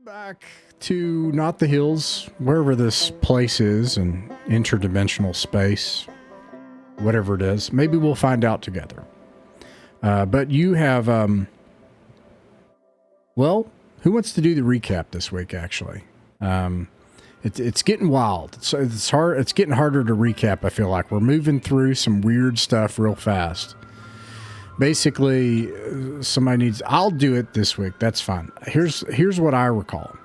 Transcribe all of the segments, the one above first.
Back to not the hills, wherever this place is, in interdimensional space, whatever it is. Maybe we'll find out together. But you have, well, who wants to do the recap this week, actually? It's getting wild. It's hard. It's getting harder to recap, I feel like. We're moving through some weird stuff real fast. Basically, somebody needs... I'll do it this week. That's fine. Here's what I recall.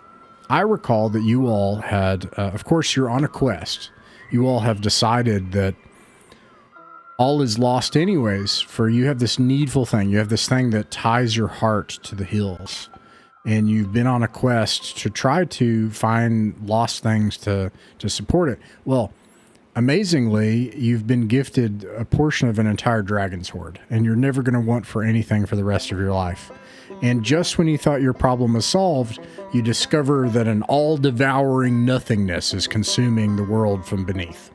I recall that you all had... of course, you're on a quest. You all have decided that all is lost anyways, for you have this needful thing. You have this thing that ties your heart to the hills. And you've been on a quest to try to find lost things to support it. Well... amazingly, you've been gifted a portion of an entire dragon's horde, and you're never going to want for anything for the rest of your life. And just when you thought your problem was solved, you discover that an all-devouring nothingness is consuming the world from beneath.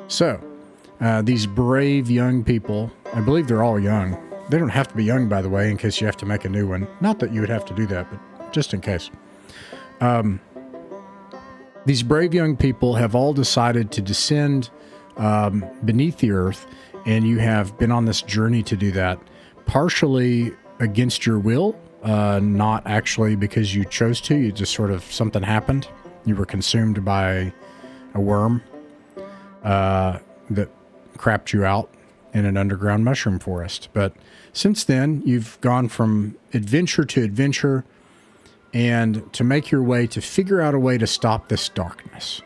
So, these brave young people, I believe they're all young. They don't have to be young, by the way, in case you have to make a new one. Not that you would have to do that, but just in case. These brave young people have all decided to descend beneath the earth, and you have been on this journey to do that, partially against your will, not actually because you chose to. You just sort of, something happened. You were consumed by a worm that crapped you out in an underground mushroom forest. But since then, you've gone from adventure to adventure, and to make your way to figure out a way to stop this darkness.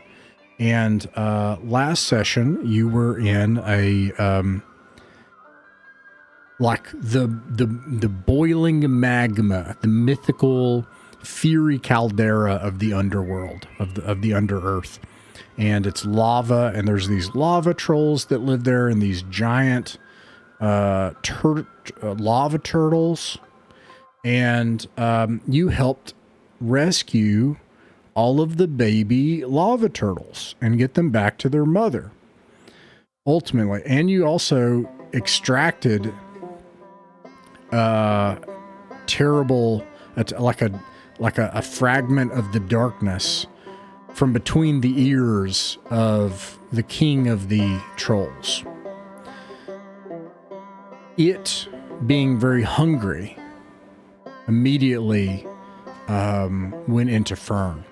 And last session, you were in a like the boiling magma, the mythical fiery caldera of the underworld, of the under-earth. And it's lava, and there's these lava trolls that live there, and these giant lava turtles. And you helped rescue all of the baby lava turtles and get them back to their mother, ultimately. And you also extracted terrible, like a fragment of the darkness from between the ears of the king of the trolls. It, being very hungry, immediately went into Fern,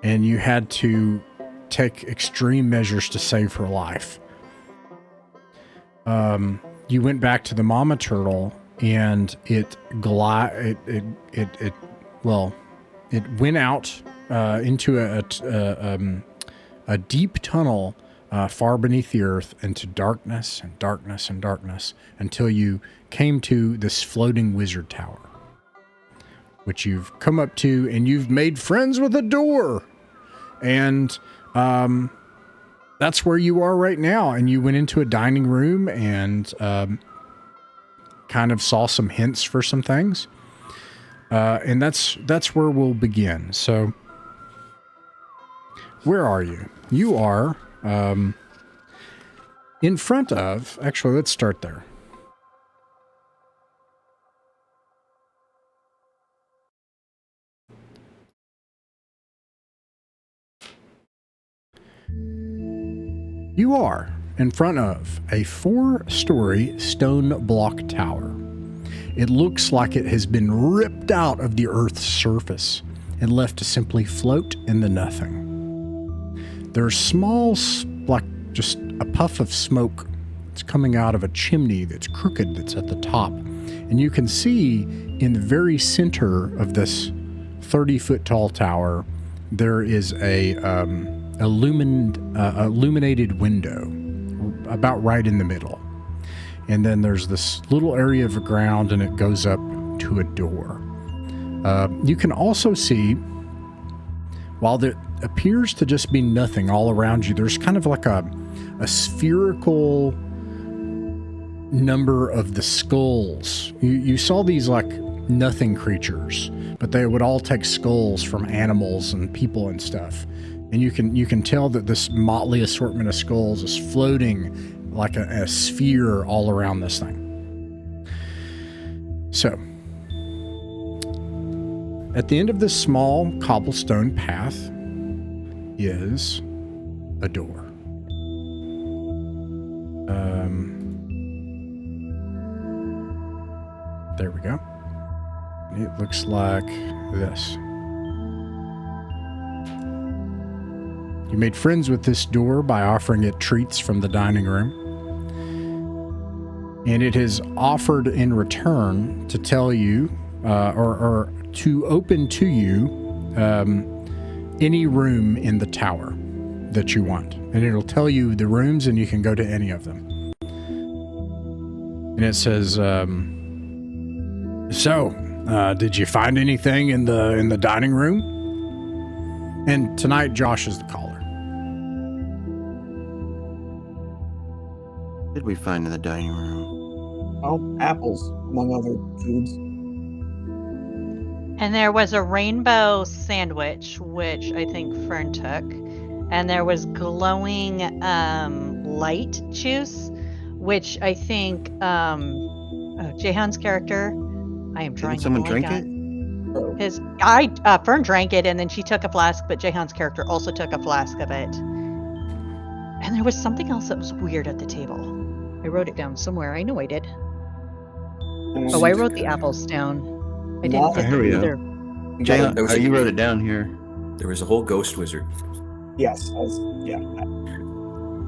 and you had to take extreme measures to save her life. You went back to the mama turtle, and it went out into a deep tunnel far beneath the earth, into darkness and darkness and darkness, until you came to this floating wizard tower, which you've come up to, and you've made friends with a door. And that's where you are right now. And you went into a dining room and kind of saw some hints for some things. And that's where we'll begin. So where are you? You are in front of... Actually, let's start there. You are in front of a 4-story stone block tower. It looks like it has been ripped out of the Earth's surface and left to simply float in the nothing. There's small, like just a puff of smoke that's coming out of a chimney that's crooked, that's at the top. And you can see in the very center of this 30-foot tall tower, there is a illuminated window about right in the middle. And then there's this little area of ground, and it goes up to a door. You can also see, while there appears to just be nothing all around you, there's kind of like a spherical number of the skulls. You saw these like nothing creatures, but they would all take skulls from animals and people and stuff. And you can tell that this motley assortment of skulls is floating like a sphere all around this thing. So, At the end of this small cobblestone path is a door. There we go. It looks like this. You made friends with this door by offering it treats from the dining room. And it has offered in return to tell you, or to open to you, any room in the tower that you want. And it'll tell you the rooms and you can go to any of them. And it says, did you find anything in the dining room? And tonight, Josh is the caller. What did we find in the dining room? Well, apples, among other foods. And there was a rainbow sandwich, which I think Fern took. And there was glowing light juice, which I think Jehan's character, I am drawing. Did someone drink it? Fern drank it, and then she took a flask, but Jehan's character also took a flask of it. And there was something else that was weird at the table. I wrote it down somewhere. I know I did. Oh, I wrote the apples down. I didn't get them either. Jehan, you wrote it down here. There was a whole ghost wizard. Yes. Yeah.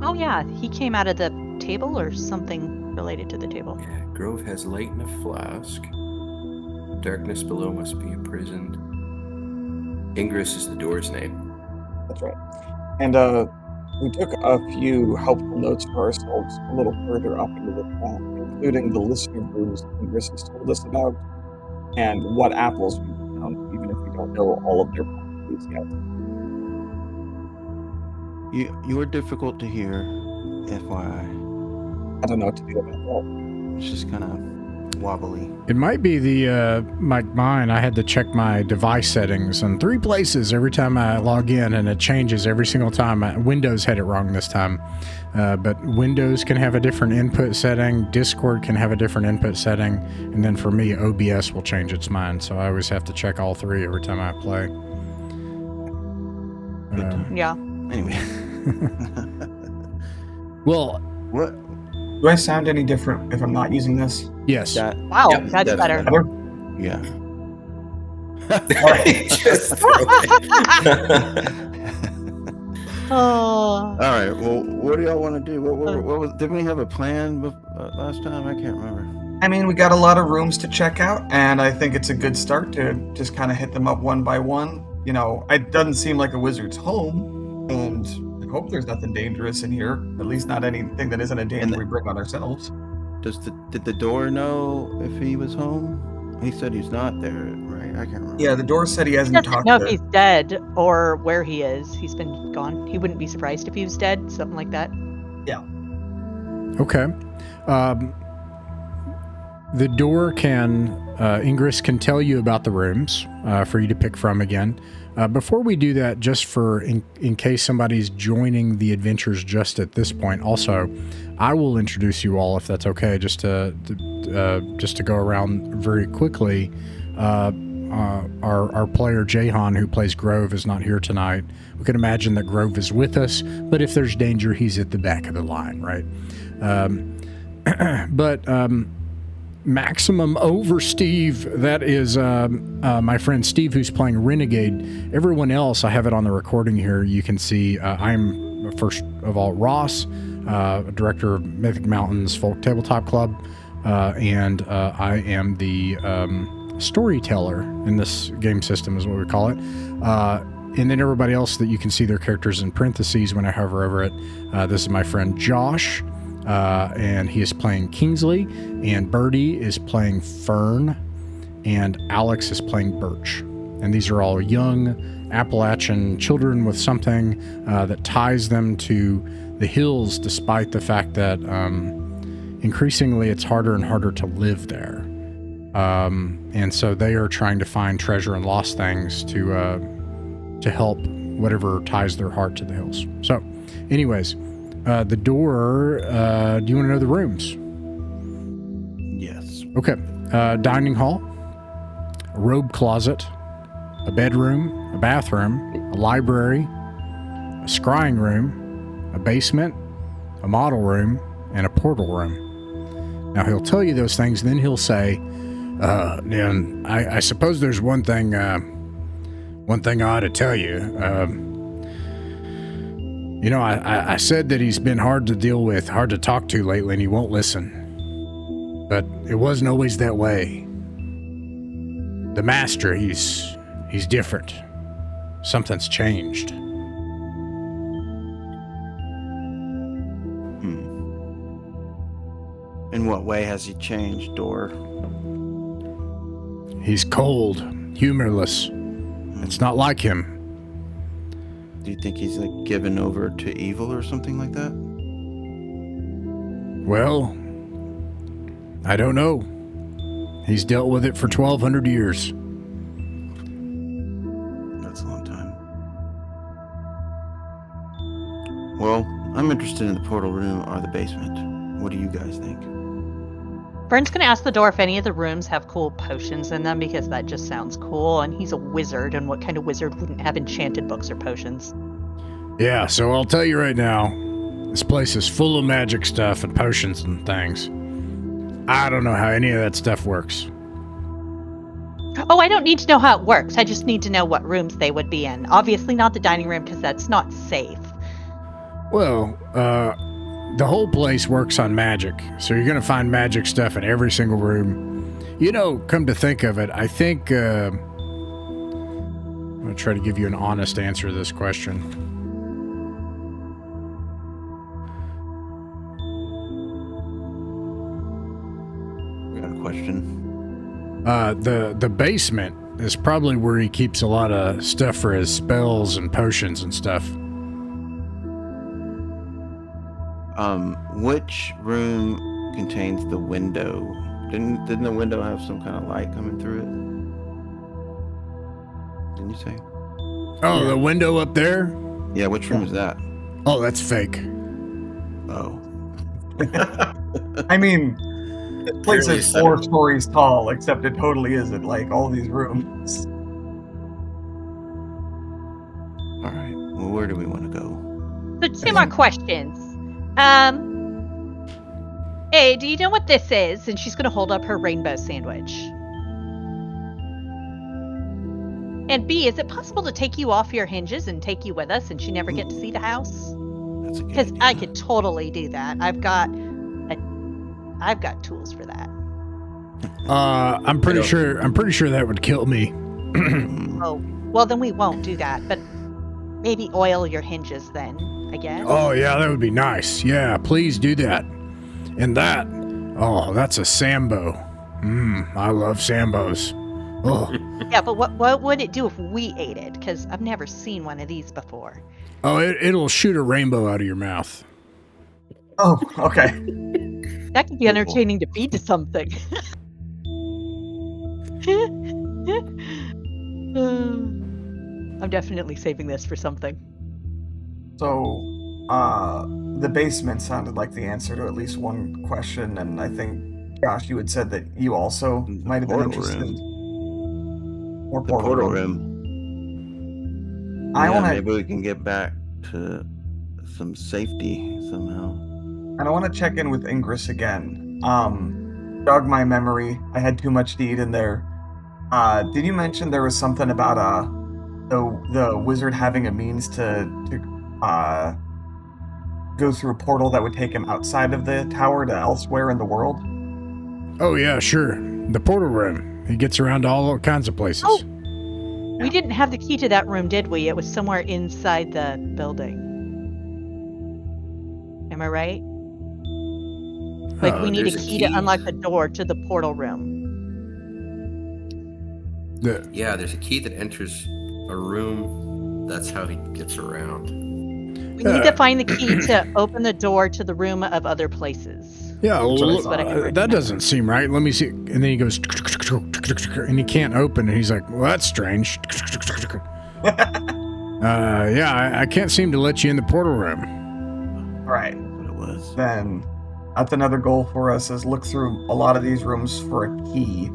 Oh yeah, he came out of the table or something related to the table. Yeah, Grove has light in a flask. Darkness below must be imprisoned. Ingress is the door's name. That's right. And we took a few helpful notes for ourselves a little further up into the path, including the list of rooms Ingress has told us about, and what apples we found, even if we don't know all of their properties yet. You were difficult to hear, FYI. I don't know what to do about that. It's just kind of wobbly. It might be mine. I had to check my device settings in 3 places every time I log in, and it changes every single time. Windows had it wrong this time. But Windows can have a different input setting. Discord can have a different input setting. And then for me, OBS will change its mind. So I always have to check all 3 every time I play. Yeah. Anyway. Well, what? Do I sound any different if I'm not using this? Yes. Wow, Yep, that's better. Better? Yeah. Just Oh. All right. Well, what do y'all want to do? What was? Didn't we have a plan last time? I can't remember. I mean, we got a lot of rooms to check out, and I think it's a good start to just kind of hit them up one by one. You know, it doesn't seem like a wizard's home, and I hope there's nothing dangerous in here. At least not anything that isn't a danger we bring on ourselves. Did the door know if he was home? He said he's not there, right? I can't remember. Yeah, the door said he He hasn't doesn't talked know to if he's dead or where he is. He's been gone. He wouldn't be surprised if he was dead, something like that. Yeah. Okay. The door can, Ingress can tell you about the rooms for you to pick from again. Before we do that, just for in case somebody's joining the adventures just at this point, also, I will introduce you all if that's okay, just to go around very quickly. Our player Jehan, who plays Grove, is not here tonight. We can imagine that Grove is with us, but if there's danger, he's at the back of the line, right? But Maximum over Steve, that is my friend Steve, who's playing Renegade. Everyone else, I have it on the recording here, you can see I'm, first of all, Ross, director of Mythic Mountains Folk Tabletop Club, and I am the storyteller in this game system, is what we call it. And then everybody else that you can see their characters in parentheses when I hover over it. This is my friend Josh, and he is playing Kingsley, and Birdie is playing Fern, and Alex is playing Birch. And these are all young Appalachian children with something that ties them to the hills, despite the fact that increasingly it's harder and harder to live there. And so they are trying to find treasure and lost things to help whatever ties their heart to the hills. So anyways, the door, do you want to know the rooms? Yes. Okay. Dining hall, robe closet, a bedroom, a bathroom, a library, a scrying room, a basement, a model room, and a portal room. Now he'll tell you those things, and then he'll say, and I suppose there's one thing I ought to tell you. I said that he's been hard to deal with, hard to talk to lately, and he won't listen. But it wasn't always that way. The master, he's different. Something's changed. In what way has he changed, Dor? He's cold, humorless. It's not like him. Do you think he's like given over to evil or something like that? Well, I don't know. He's dealt with it for 1,200 years. That's a long time. Well, I'm interested in the portal room or the basement. What do you guys think? Vern's going to ask the door if any of the rooms have cool potions in them, because that just sounds cool, and he's a wizard, and what kind of wizard wouldn't have enchanted books or potions? Yeah, so I'll tell you right now, this place is full of magic stuff and potions and things. I don't know how any of that stuff works. Oh, I don't need to know how it works. I just need to know what rooms they would be in. Obviously not the dining room, because that's not safe. Well, the whole place works on magic, so you're going to find magic stuff in every single room. You know, come to think of it, I think I'm going to try to give you an honest answer to this question. We got a question. The basement is probably where he keeps a lot of stuff for his spells and potions and stuff. Which room contains the window? Didn't the window have some kind of light coming through it? Didn't you say? Oh, yeah. The window up there? Yeah, which room is that? Oh, that's fake. Oh. I mean, the place is 4 stories tall, except it totally isn't, like all these rooms. Alright, well, where do we want to go? So 2 more questions. A, do you know what this is? And she's going to hold up her rainbow sandwich. And B, is it possible to take you off your hinges and take you with us and you never get to see the house? That's a good Because idea. I could totally do that. I've got tools for that. I'm pretty sure that would kill me. Oh, well then we won't do that. But maybe oil your hinges then, I guess. Oh yeah, that would be nice. Yeah, please do that. And that's a Sambo. I love Sambos. Oh. Yeah, but what would it do if we ate it? Because I've never seen one of these before. Oh, it'll shoot a rainbow out of your mouth. Oh, okay. That could be entertaining to feed to something. I'm definitely saving this for something. So, the basement sounded like the answer to at least one question, and I think, Josh, you had said that you also might have been interested. Or the portal room. Maybe we can get back to some safety somehow. And I want to check in with Ingress again. Jog my memory. I had too much to eat in there. Did you mention there was something about the wizard having a means to go through a portal that would take him outside of the tower to elsewhere in the world? Oh yeah, sure. The portal room. He gets around to all kinds of places. Oh, we didn't have the key to that room, did we? It was somewhere inside the building. Am I right? Like we need a key to unlock the door to the portal room. Yeah, there's a key that enters a room. That's how he gets around. We need to find the key to open the door to the room of other places. Yeah, well, that doesn't seem right. Let me see. And then he goes, and he can't open. And he's like, well, that's strange. I can't seem to let you in the portal room. All right. That's what it was. Then that's another goal for us, is look through a lot of these rooms for a key.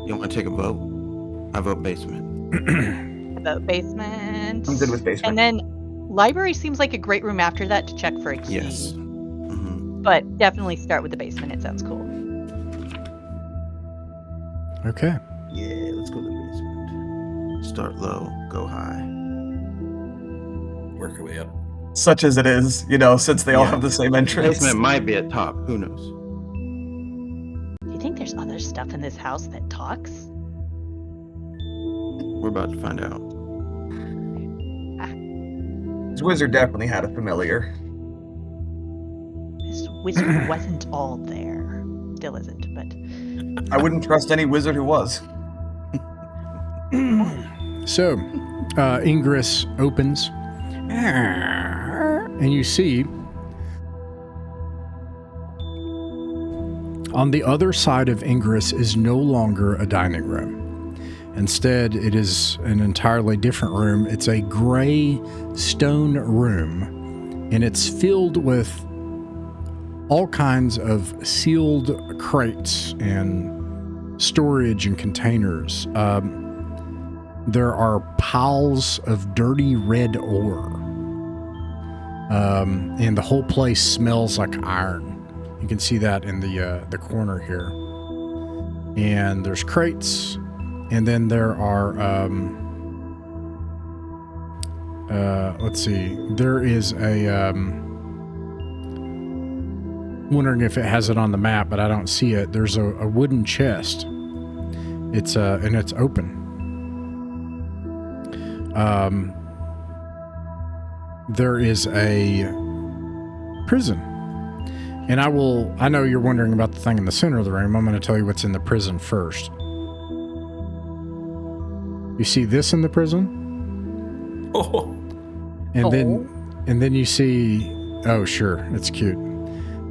You want to take a vote? I vote basement. The basement. I'm good with basement. And then library seems like a great room after that to check for a key. Yes. But definitely start with the basement. It sounds cool. Okay. Yeah, let's go to the basement. Start low, go high. Work our way up. Such as it is, since they all have the same entrance. Basement might be at top. Who knows? Do you think there's other stuff in this house that talks? We're about to find out. This wizard definitely had a familiar. This wizard wasn't all there. Still isn't, but... I wouldn't trust any wizard who was. So, Ingress opens, and you see on the other side of Ingress is no longer a dining room. Instead, it is an entirely different room. It's a gray stone room, and it's filled with all kinds of sealed crates and storage and containers. There are piles of dirty red ore, and the whole place smells like iron. You can see that in the corner here. And there's crates, and then there are let's see. There is a wondering if it has it on the map, but I don't see it. There's a wooden chest. It's and it's open. There is a prison. And I know you're wondering about the thing in the center of the room. I'm going to tell you what's in the prison first. You see this in the prison? Oh. And then you see, oh sure, it's cute.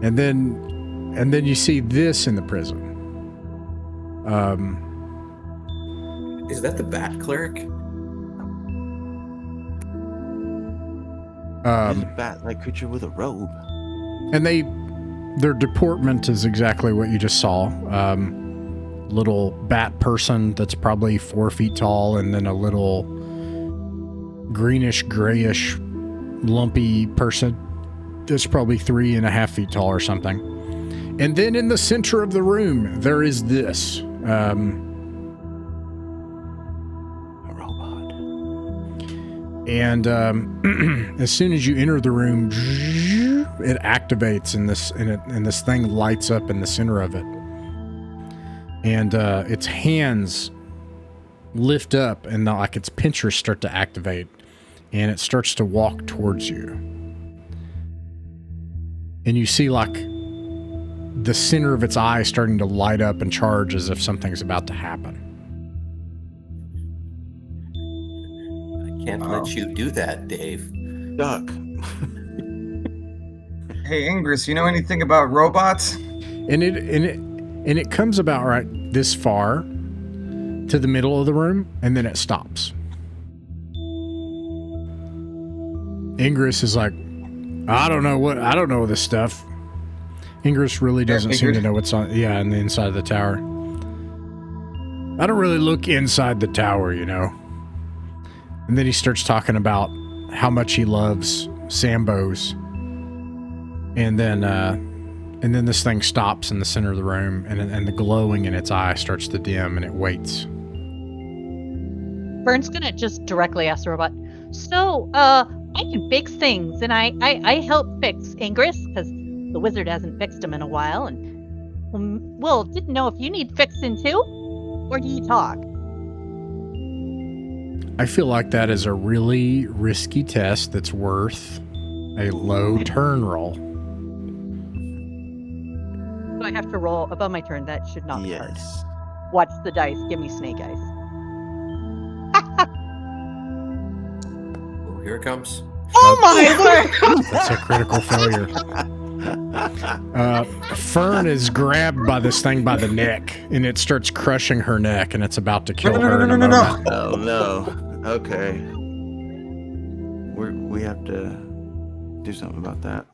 And then you see this in the prison. Is that the Bat Cleric? There's a bat-like creature with a robe. And their deportment is exactly what you just saw. Little bat person that's probably 4 feet tall, and then a little greenish, grayish, lumpy person that's probably 3.5 feet tall or something. And then in the center of the room, there is this. A robot. And as soon as you enter the room, it activates, and this thing lights up in the center of it. And its hands lift up, and like its pinchers start to activate, and it starts to walk towards you. And you see like the center of its eye starting to light up and charge as if something's about to happen. I can't let you do that, Dave. Duck. Hey, Ingress, you know anything about robots? And it comes about right this far to the middle of the room, and then it stops. Ingress is like, I don't know this stuff. Ingress really doesn't seem to know what's on in the inside of the tower. I don't really look inside the tower, you know. And then he starts talking about how much he loves Sambos. And then this thing stops in the center of the room, and the glowing in its eye starts to dim, and it waits. Vern's gonna just directly ask the robot, so, I can fix things, and I help fix Ingress, because the wizard hasn't fixed him in a while, and, well, didn't know if you need fixing too? Or do you talk? I feel like that is a really risky test that's worth a low turn roll. So I have to roll above my turn. That should not be hard. Yes. Watch the dice. Give me snake eyes. Oh, here it comes. Oh my word! That's a critical failure. Fern is grabbed by this thing by the neck, and it starts crushing her neck, and it's about to kill her in a moment. Oh no. Okay. We have to do something about that.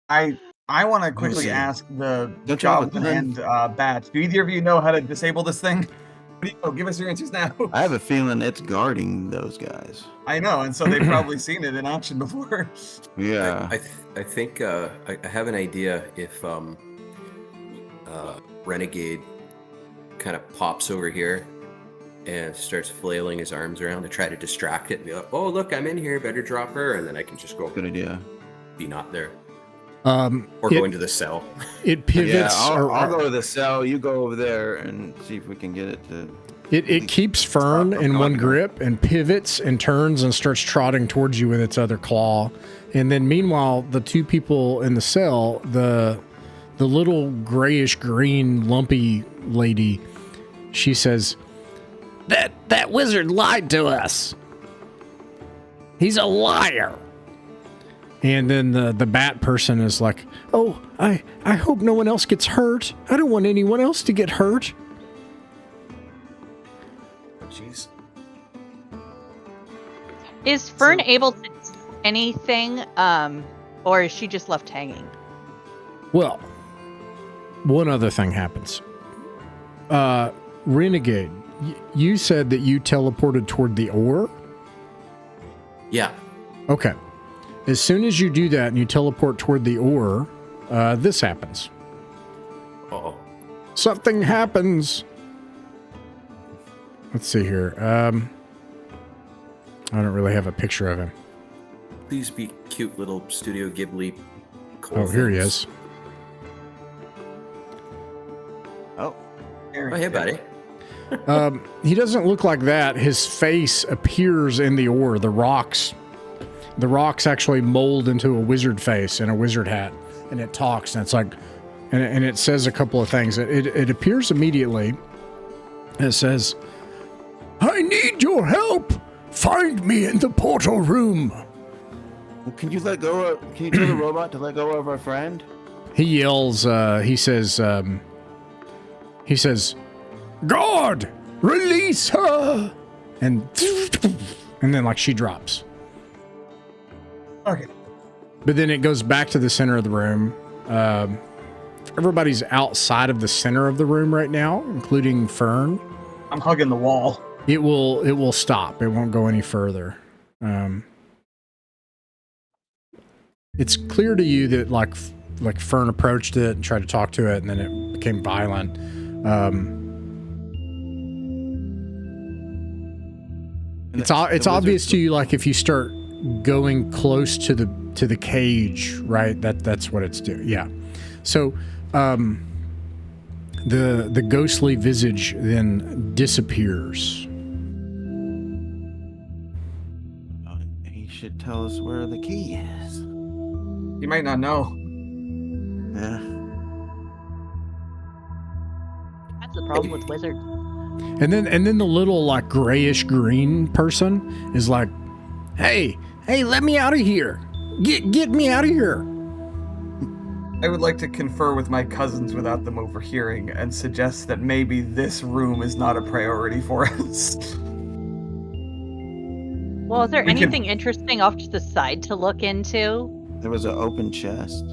I I want to quickly see. ask the Don't you have a goblin gun? and Bat. Do either of you know how to disable this thing? Give us your answers now. I have a feeling it's guarding those guys. I know, and so they've probably seen it in action before. Yeah. I think I have an idea if Renegade kind of pops over here and starts flailing his arms around to try to distract it and be like, oh, look, I'm in here, better drop her, and then I can just go Good idea. be not there. Or go into the cell. It pivots. I'll go to the cell. You go over there and see if we can get it to. It keeps Fern in one grip and pivots and turns and starts trotting towards you with its other claw. And then meanwhile, the two people in the cell, the little grayish green lumpy lady, she says, that wizard lied to us. He's a liar. And then the bat person is like, oh, I hope no one else gets hurt. I don't want anyone else to get hurt. Oh, jeez. Is Fern able to do anything, or is she just left hanging? Well, one other thing happens. Renegade, you said that you teleported toward the ore? Yeah. Okay. As soon as you do that and you teleport toward the ore, this happens. Uh-oh. Something happens. Let's see here. I don't really have a picture of him. Please be cute little Studio Ghibli. Oh, here he is. Oh. Oh, hey, buddy. He doesn't look like that. His face appears in the ore. The rocks actually mold into a wizard face and a wizard hat, and it talks, and it's like, and it says a couple of things. It appears immediately. It says, "I need your help. Find me in the portal room." Well, can you tell the robot to let go of our friend? He yells. He says, "Guard, release her!" And then like she drops. Okay. But then it goes back to the center of the room. Everybody's outside of the center of the room right now, including Fern. I'm hugging the wall. It will stop. It won't go any further. It's clear to you that like Fern approached it and tried to talk to it, and then it became violent. It's obvious to you, like if you start going close to the cage, right? That's what it's doing. Yeah. So the ghostly visage then disappears. He should tell us where the key is. You might not know. Yeah. That's the problem with wizards. And then the little like grayish green person is like, hey, let me out of here. Get me out of here. I would like to confer with my cousins without them overhearing and suggest that maybe this room is not a priority for us. Well, is there anything interesting off to the side to look into? There was an open chest.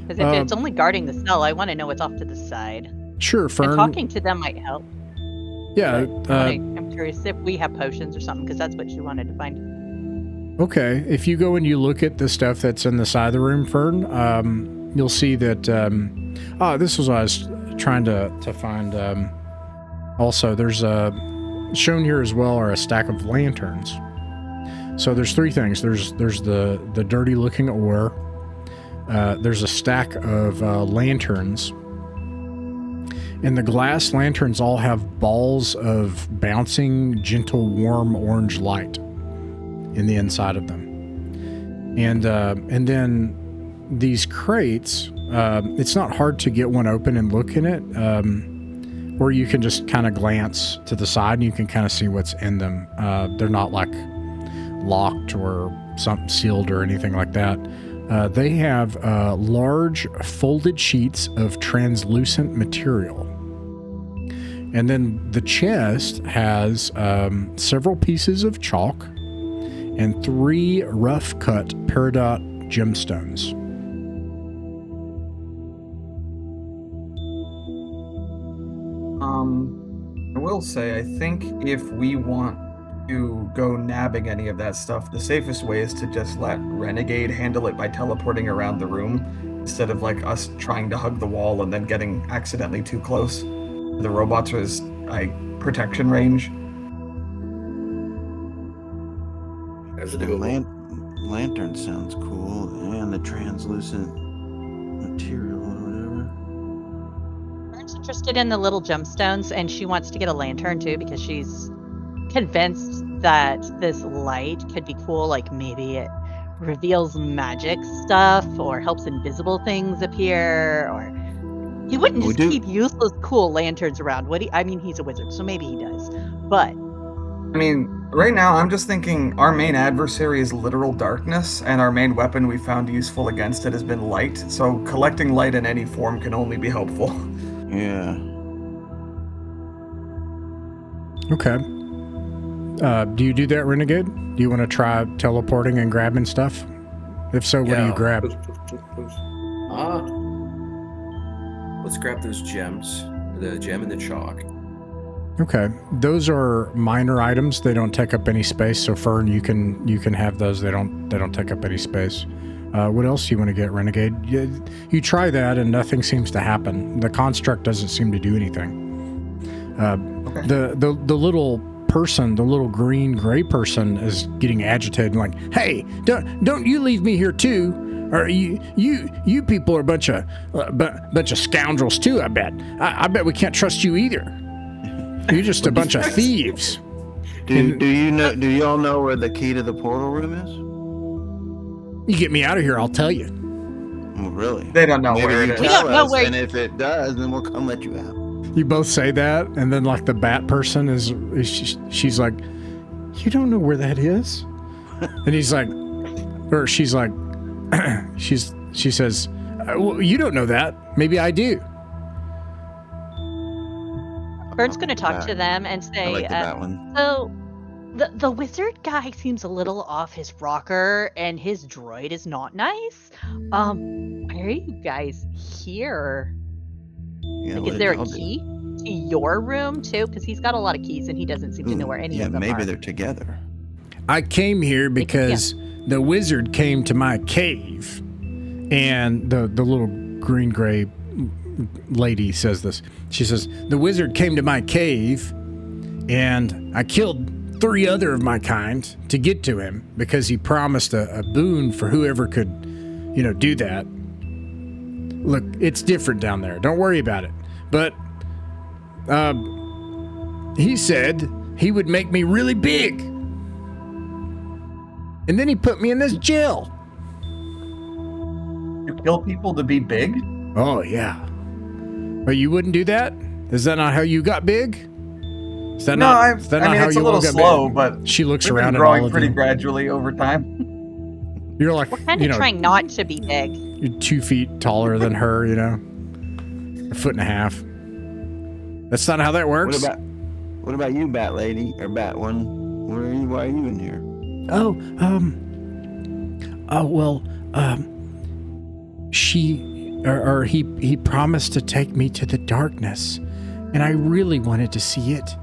Because if it's only guarding the cell, I want to know what's off to the side. Sure, Fern. And talking to them might help. Yeah. I'm curious if we have potions or something, because that's what she wanted to find. Okay. If you go and you look at the stuff that's in the side of the room, Fern, you'll see that. This was what I was trying to find. Also, there's shown here as well are a stack of lanterns. So there's three things. There's the dirty looking ore. There's a stack of lanterns. And the glass lanterns all have balls of bouncing, gentle, warm orange light in the inside of them. And then these crates, it's not hard to get one open and look in it, or you can just kind of glance to the side and you can kind of see what's in them. They're not like locked or something sealed or anything like that. They have large folded sheets of translucent material. And then the chest has several pieces of chalk and 3 rough-cut peridot gemstones. I will say, I think if we want to go nabbing any of that stuff, the safest way is to just let Renegade handle it by teleporting around the room, instead of like us trying to hug the wall and then getting accidentally too close. The robots are like protection range. That's The doable. lantern sounds cool, and the translucent material or whatever. Erin's interested in the little gemstones, and she wants to get a lantern too because she's convinced that this light could be cool. Like maybe it reveals magic stuff or helps invisible things appear. Or he wouldn't We just do- keep useless cool lanterns around, would he? I mean, he's a wizard, so maybe he does. But I mean, right now I'm just thinking our main adversary is literal darkness, and our main weapon we found useful against it has been light, so collecting light in any form can only be helpful. Yeah. Okay. Do you do that, Renegade? Do you want to try teleporting and grabbing stuff? If so, what do you grab? Let's grab those gems. The gem and the chalk. Okay, those are minor items. They don't take up any space. So Fern, you can have those. They don't take up any space. What else do you want to get, Renegade? You try that and nothing seems to happen. The construct doesn't seem to do anything. Okay. The little person, the little green gray person, is getting agitated and like, hey, don't you leave me here too? Or you people are a bunch of scoundrels too. I bet we can't trust you either. You're just a bunch of thieves. Do you all know where the key to the portal room is? You get me out of here, I'll tell you. Well, really? They don't know Maybe where it you is. We tell don't know us, where- and if it does, then we'll come let you out. You both say that, and then like the bat person she's like, you don't know where that is? And he's like, or she's like, she says, well, you don't know that. Maybe I do. Fern's going to talk to them and I say, like that one. so the wizard guy seems a little off his rocker, and his droid is not nice. Why are you guys here? Yeah, Like, is there a key to your room too? Because he's got a lot of keys, and he doesn't seem to know where any yeah, of them maybe are. they're together. I came here because the wizard came to my cave, and the little green gray lady says this. She says, the wizard came to my cave, and I killed 3 other of my kind to get to him because he promised a boon for whoever could, do that. Look, it's different down there. Don't worry about it. But he said he would make me really big. And then he put me in this jail. You kill people to be big? Oh, yeah. But you wouldn't do that? Is that not how you got big? Is that No, not, I is that mean, not how it's a you little all got slow, big? but She looks we've been around at all growing of pretty you. gradually over time. You're like, We're kind of trying not to be big. you're 2 feet taller than her, a foot and a half. That's not how that works. What about you, Bat Lady or Bat One? Why are you in here? He promised to take me to the darkness, and I really wanted to see it.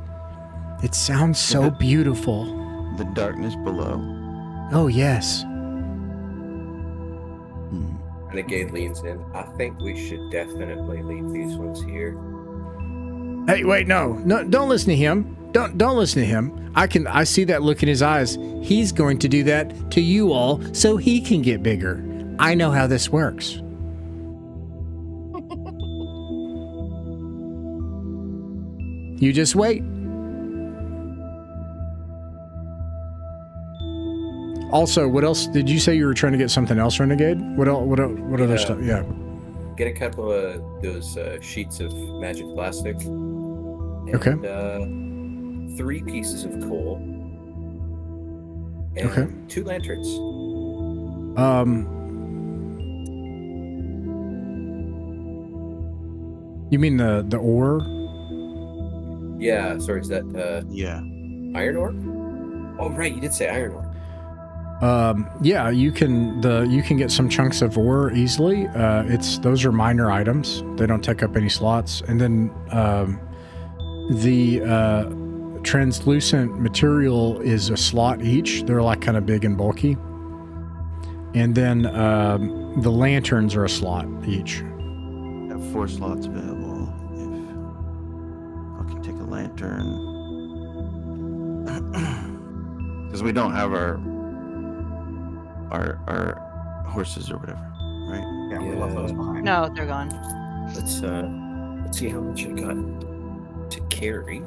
It sounds so beautiful. The darkness below. Oh, yes. Renegade leans in. I think we should definitely leave these ones here. Hey, wait, no, don't listen to him. Don't listen to him. I see that look in his eyes. He's going to do that to you all so he can get bigger. I know how this works. You just wait. Also, what else did you say you were trying to get something else, Renegade? What other stuff? Yeah. Get a couple of those sheets of magic plastic. And, Okay. 3 pieces of coal. And Okay. 2 lanterns. You mean the ore? Yeah, sorry, is that Yeah. iron ore? Oh, right, you did say iron ore. Yeah, you can get some chunks of ore easily. Those are minor items. They don't take up any slots. And then The translucent material is a slot each. They're like kind of big and bulky. And then the lanterns are a slot each. I have 4 slots available. If I can take a lantern. Because we don't have our horses or whatever, right? Yeah, we left those behind. No, they're gone. Let's see how much I got to carry,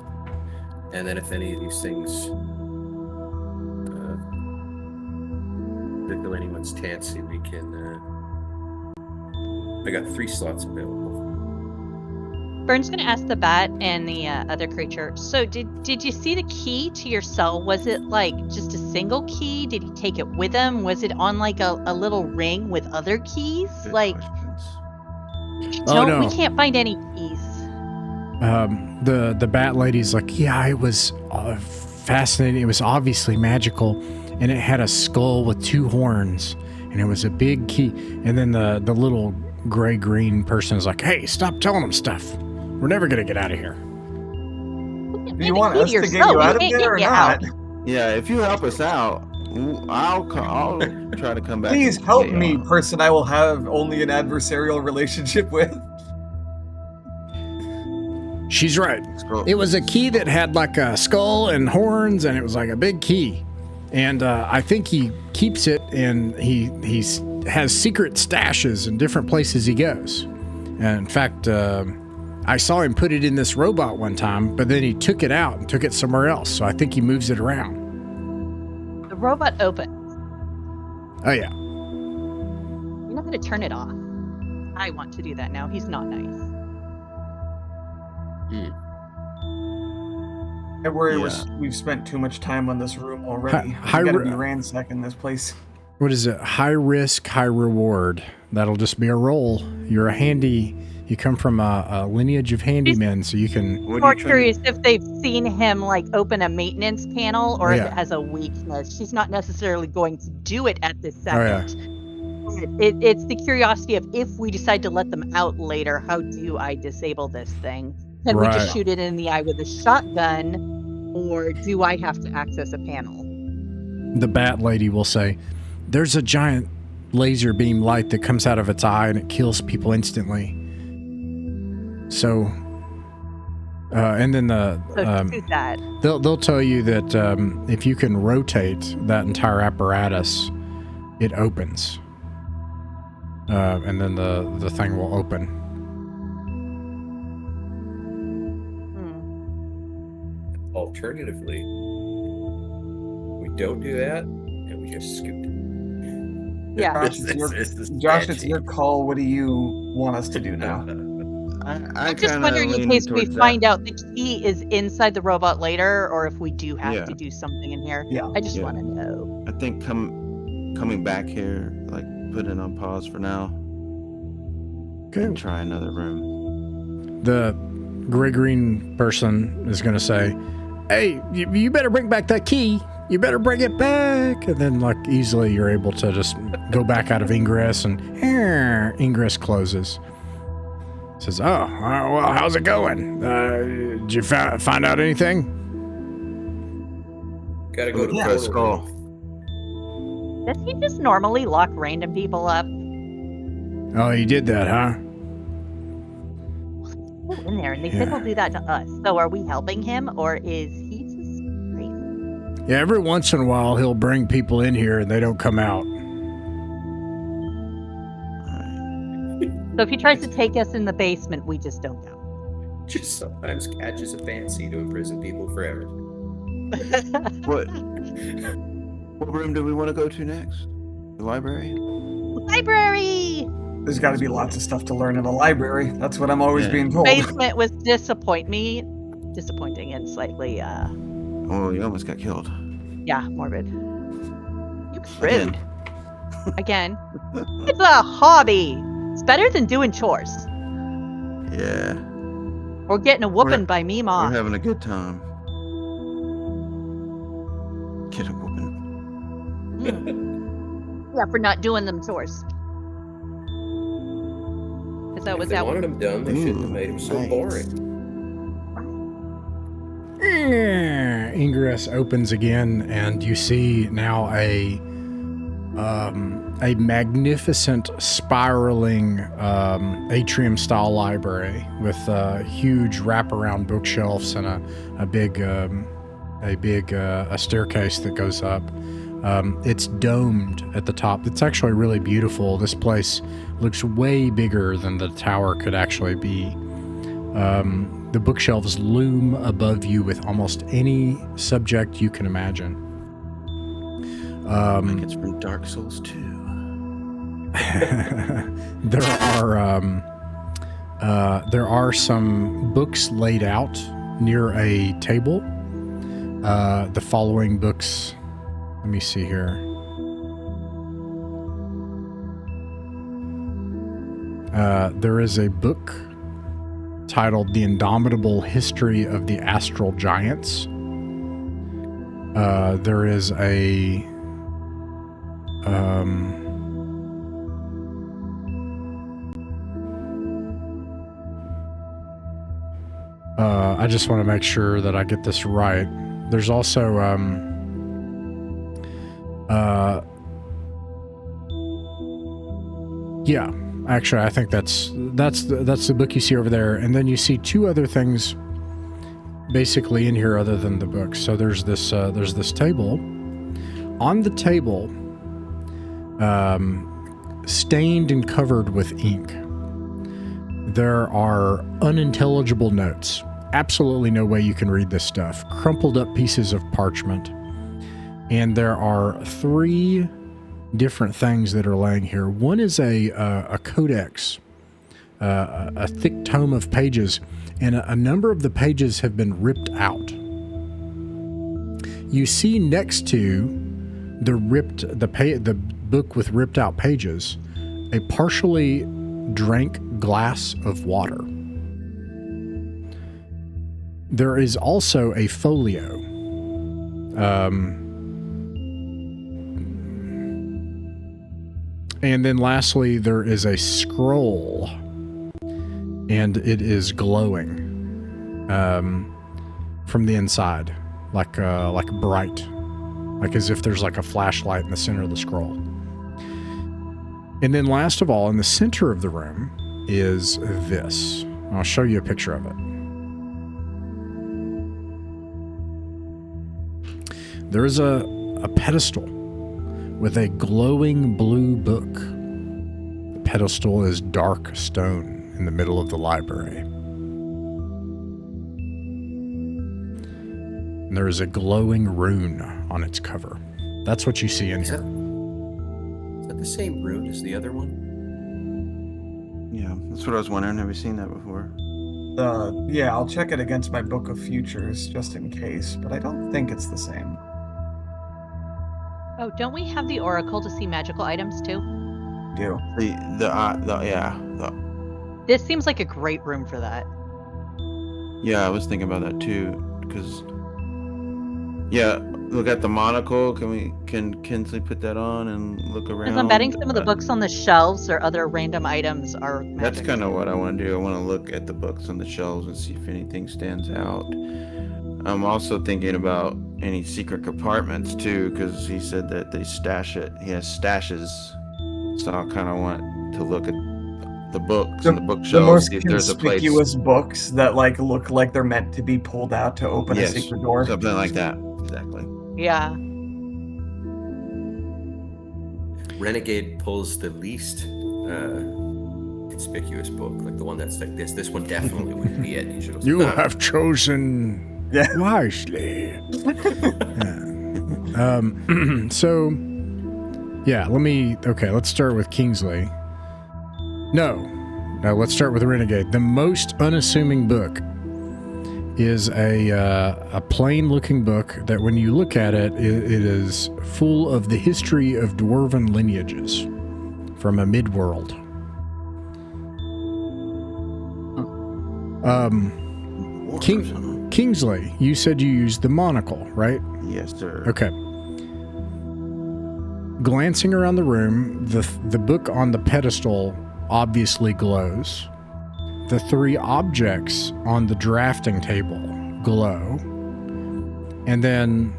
and then if any of these things tickle anyone's fancy, we can. I got 3 slots available. Burn's gonna ask the bat and the other creature. So did you see the key to your cell? Was it like just a single key? Did he take it with him? Was it on like a little ring with other keys? Good Like, questions. No. we can't find any keys. The bat lady's like, yeah, it was fascinating. It was obviously magical, and it had a skull with 2 horns, and it was a big key. And then the little gray-green person is like, hey, stop telling them stuff. We're never gonna get out of here. Do you want us to get you out of there or not? Yeah, if you help us out, I'll try to come back. Please and help get you me, on. person I will have only an adversarial relationship with. She's right. Scroll. It was a key that had like a skull and horns, and it was like a big key. And I think he keeps it, and he has secret stashes in different places he goes. And in fact, I saw him put it in this robot one time, but then he took it out and took it somewhere else. So I think he moves it around. The robot opens. Oh, yeah. You're not gonna turn it off. I want to do that now. He's not nice. I worry Yeah. we've spent too much time on this room already. Hi- We gotta hi- be ransacking this place. What is it? High risk, high reward. That'll just be a roll. You're a handy. You come from a lineage of handymen, so you can. What are More you trying to- curious if they've seen him like open a maintenance panel or if Yeah. it has a weakness. She's not necessarily going to do it at this Oh, yeah. second. It's the curiosity of if we decide to let them out later, how do I disable this thing? Can we Right. just shoot it in the eye with a shotgun, or do I have to access a panel? The bat lady will say, there's a giant laser beam light that comes out of its eye and it kills people instantly. So, and then So shoot that. they'll tell you that if you can rotate that entire apparatus, it opens. And then the thing will open. Alternatively, we don't do that, and we just scoot. Yeah. Josh, it's your call. What do you want us to do now? I I'm just kinda wondering in lean case we towards that. find out the key is inside the robot later, or if we do have Yeah. to do something in here. Yeah. I just Yeah. want to know. I think coming back here, like put it on pause for now, Okay. and try another room. The gray-green person is going to say, hey, you better bring back that key. You better bring it back. And then, like, easily you're able to just go back out of ingress, and ingress closes. Says, oh, well, how's it going? Did you find out anything? Gotta go to the Yeah. portal Skull. room. Does he just normally lock random people up? Oh, you did that, huh? Go in there, and they said Yeah. he'll do that to us. So are we helping him, or is he just crazy? Yeah, every once in a while he'll bring people in here and they don't come out. So if he tries to take us in the basement, we just don't go. Just sometimes catches a fancy to imprison people forever. What room do we want to go to next? The library? Library! There's got to be lots of stuff to learn in a library. That's what I'm always Yeah. being told. Basement was disappointing and slightly, Oh, you almost got killed. morbid. You Again. rude. Again. It's a hobby. It's better than doing chores. Yeah, Or getting a whooping by me, we're mom. having a good time. Get a whooping. Yeah, for not doing them chores. Is that If was they that wanted them done, they shouldn't have Ooh, made them so nice. boring. Ingress opens again, and you see now a magnificent spiraling atrium-style library with huge wraparound bookshelves and a big staircase that goes up. It's domed at the top. It's actually really beautiful. This place looks way bigger than the tower could actually be. The bookshelves loom above you with almost any subject you can imagine. I think it's from Dark Souls 2. There are some books laid out near a table. The following books, let me see here. There is a book titled The Indomitable History of the Astral Giants. There is a I just want to make sure that I get this right. There's also yeah, actually I think that's the book you see over there, and then you see two other things basically in here other than the books. So there's this table. On the table, stained and covered with ink, there are unintelligible notes. Absolutely no way you can read this stuff. Crumpled up pieces of parchment. And there are three different things that are laying here. One is a codex, a thick tome of pages, and a number of the pages have been ripped out. You see next to the book with ripped out pages, a partially drank glass of water. There is also a folio. And then lastly, there is a scroll, and it is glowing from the inside, like bright, like as if there's like a flashlight in the center of the scroll. And then last of all, in the center of the room is this. I'll show you a picture of it. There is a pedestal with a glowing blue book. The pedestal is dark stone in the middle of the library. And there is a glowing rune on its cover. That's what you see in here. Is that the same rune as the other one? Yeah, that's what I was wondering. Have you seen that before? Yeah, I'll check it against my Book of Futures just in case, but I don't think it's the same. Oh, don't we have the Oracle to see magical items too? Do. This seems like a great room for that. Yeah, I was thinking about that too, because look at the monocle. Can Kinsley put that on and look around? Because I'm betting some of the books on the shelves or other random items are magic. That's kind of what I want to do. I want to look at the books on the shelves and see if anything stands out. I'm also thinking about any secret compartments too, because he said that they stash it. He has stashes, so I kind of want to look at the books and the bookshelves. The most see if there's a place. conspicuous books that like look like they're meant to be pulled out to open a secret door. Something like that. Exactly. Yeah. Renegade pulls the least conspicuous book, like the one that's like this. This one definitely wouldn't be it. You have chosen wisely. So, yeah, let's start with Kingsley. No, let's start with Renegade. The most unassuming book is a plain-looking book that when you look at it, it is full of the history of dwarven lineages from a mid-world. Kingsley, you said you used the monocle, right? Yes, sir. Okay. Glancing around the room, the book on the pedestal obviously glows. The three objects on the drafting table glow. And then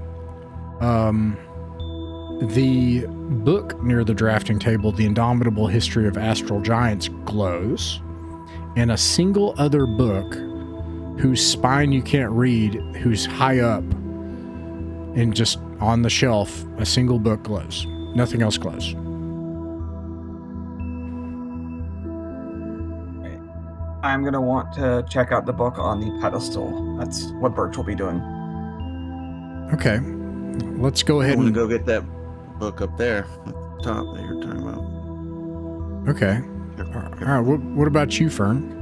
the book near the drafting table, The Indomitable History of Astral Giants, glows. And a single other book whose spine you can't read, who's high up and just on the shelf, a single book glows. Nothing else glows. I'm going to want to check out the book on the pedestal. That's what Birch will be doing. Okay. Let's go ahead I'm gonna and go get that book up there at the top that you're talking about. Okay. All right. What about you, Fern?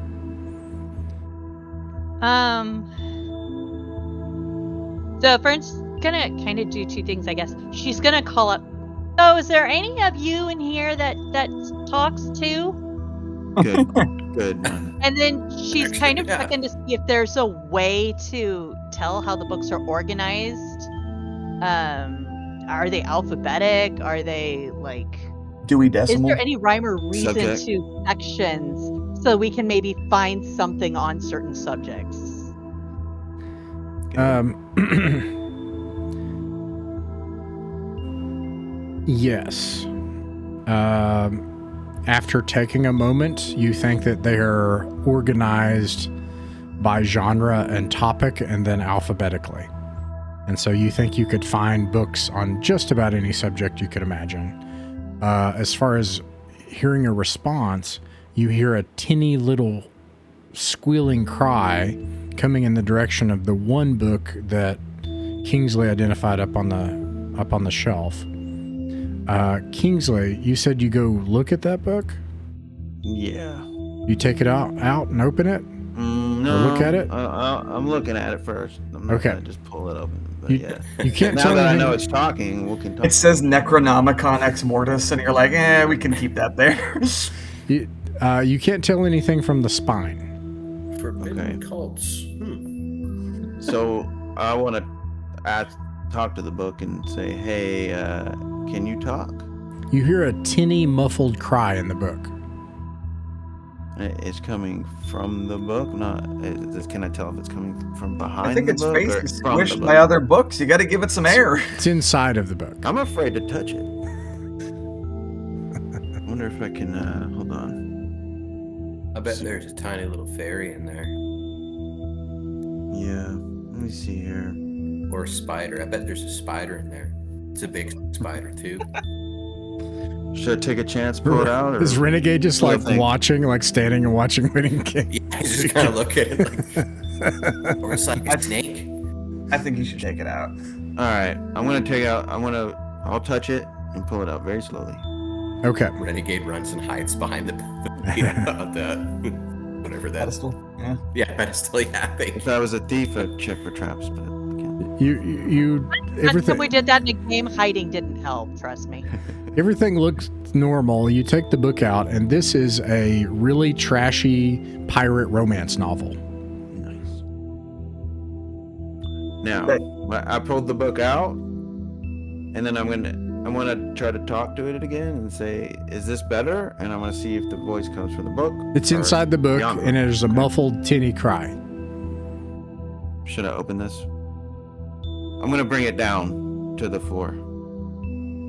So Fern's gonna kind of do two things, I guess. She's gonna call up. So, is there any of you in here that talks to? Good, good. And then she's Actually, kind of yeah. checking to see if there's a way to tell how the books are organized. Are they alphabetic? Are they like? Dewey Is Decimal? there any rhyme or reason Subject. to sections so we can maybe find something on certain subjects? Yes. After taking a moment, you think that they are organized by genre and topic and then alphabetically. And so you think you could find books on just about any subject you could imagine. As far as hearing a response, you hear a tinny little squealing cry coming in the direction of the one book that Kingsley identified up on the shelf. Kingsley, you said you go look at that book? Yeah. You take it out and open it? No. look at it? I'm looking at it first. I'm not Okay. gonna just pull it open. But You, yeah. you can't Now tell that I anything- know it's talking, we can talk. It says Necronomicon Ex Mortis, and you're like, we can keep that there. you can't tell anything from the spine. Forbidden Okay. cults. So I want to talk to the book and say, hey, can you talk? You hear a tinny, muffled cry in the book. It's coming from the book, can I tell if it's coming from behind I think the its book face or is from the squished book? by other books. You got to give it some air. It's inside of the book. I'm afraid to touch it. I wonder if I can, hold on. I bet there's a tiny little fairy in there. Yeah, let me see here. Or a spider. I bet there's a spider in there. It's a big spider, too. Should I take a chance, pull it out? Or Is Renegade just what do like you think? watching, like standing and watching Winning King? Yeah, he's just kind of look at it like... Or it's like a snake. I think you should take it out. All right, I'll touch it and pull it out very slowly. Okay. Renegade runs and hides behind the whatever that is. Pedestal. Yeah. Yeah, pedestal. Yeah, thank If you. I was a thief, I'd check for traps, but I can't. You Last time everything we did that in a game, hiding didn't help. Trust me. everything looks normal. You take the book out, and this is a really trashy pirate romance novel. Nice. Now, Right. I pulled the book out, and then I'm gonna try to talk to it again and say, "Is this better?" And I'm gonna see if the voice comes from the book. It's or inside the book, beyond the and book. there's a muffled, tinny cry. Should I open this? I'm gonna bring it down to the floor.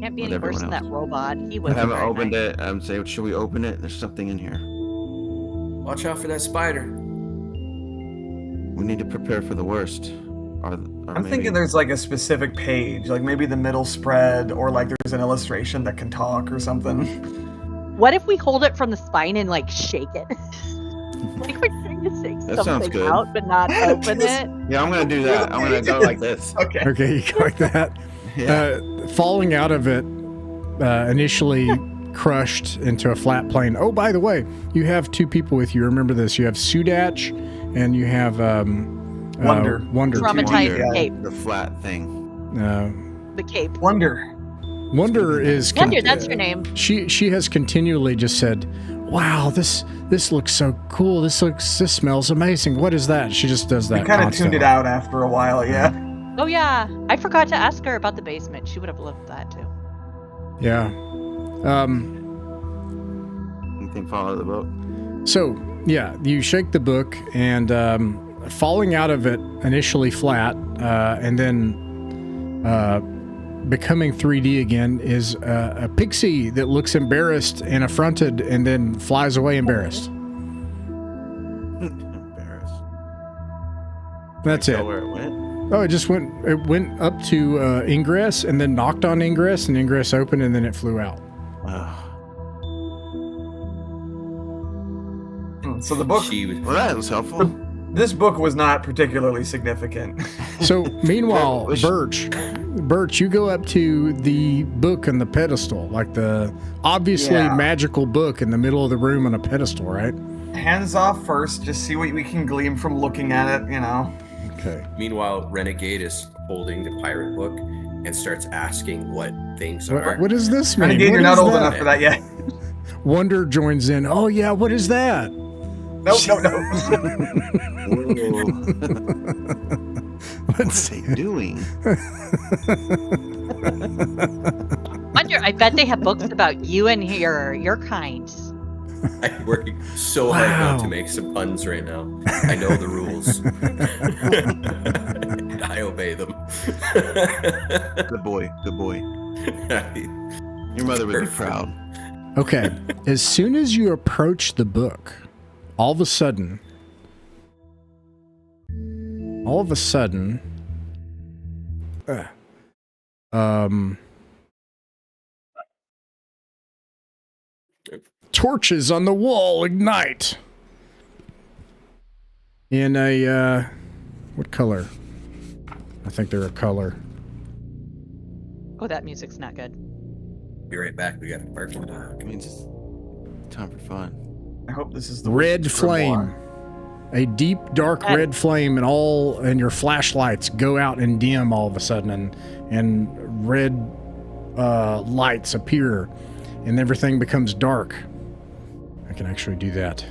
Can't be With any worse everyone than that else. robot. He I was. haven't opened it. I'm saying, should we open it? There's something in here. Watch out for that spider. We need to prepare for the worst. Or I'm maybe- thinking there's like a specific page, like maybe the middle spread, or like there's an illustration that can talk or something. What if we hold it from the spine and like shake it? Like we're trying to shake That sounds something good. out, but not open it. Yeah, I'm gonna do that. I'm gonna go like this. Okay. Okay, you go like that. Yeah. Falling out of it, initially crushed into a flat plane. Oh, by the way, you have two people with you. Remember this. You have Sudach and you have Wonder. Wonder. Traumatized Yeah. cape. The flat thing. The cape. Wonder. Wonder is Wonder, that's your name. She has continually just said, "Wow, this looks so cool. This smells amazing. What is that?" She just does that. You kind of tuned constantly. it out after a while, yeah. Oh yeah, I forgot to ask her about the basement. She would have loved that too. Yeah. You can follow the book. So yeah, you shake the book, and falling out of it initially flat, and then becoming 3D again is a pixie that looks embarrassed and affronted and then flies away embarrassed. Embarrassed. That's Know it. where it went? Oh, it went up to Ingress and then knocked on Ingress, and Ingress opened, and then it flew out. So the book. Well, that was helpful. This book was not particularly significant. So meanwhile, Well, Birch, you go up to the book on the pedestal, like the obviously magical book in the middle of the room on a pedestal, right? Hands off first, just see what we can glean from looking at it, you know. Okay. Meanwhile, Renegade is holding the pirate book and starts asking what things are. What does this mean? Renegade, What you're not is old that? enough for that yet. Wonder joins in. Oh yeah, what is that? Nope. What's he doing? Wonder, I bet they have books about you and your kind. I'm working so hard not to make some puns right now. I know the rules. I obey them. Good boy. Your mother would be proud. Okay. As soon as you approach the book, all of a sudden, torches on the wall ignite. In a, what color? I think they're a color. Oh, that music's not good. Be right back. We got a parking dog. It means it's time for fun. I hope this is the Red wizard's flame. grimoire. A deep, dark red flame, and your flashlights go out and dim all of a sudden, and red lights appear, and everything becomes dark. I can actually do that.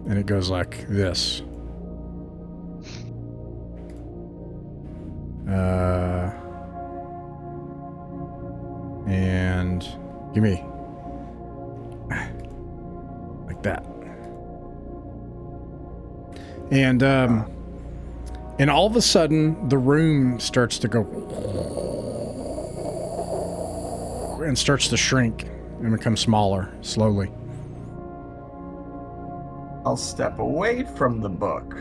And it goes like this. And give me like that. And all of a sudden the room starts to go and starts to shrink and become smaller slowly. I'll step away from the book.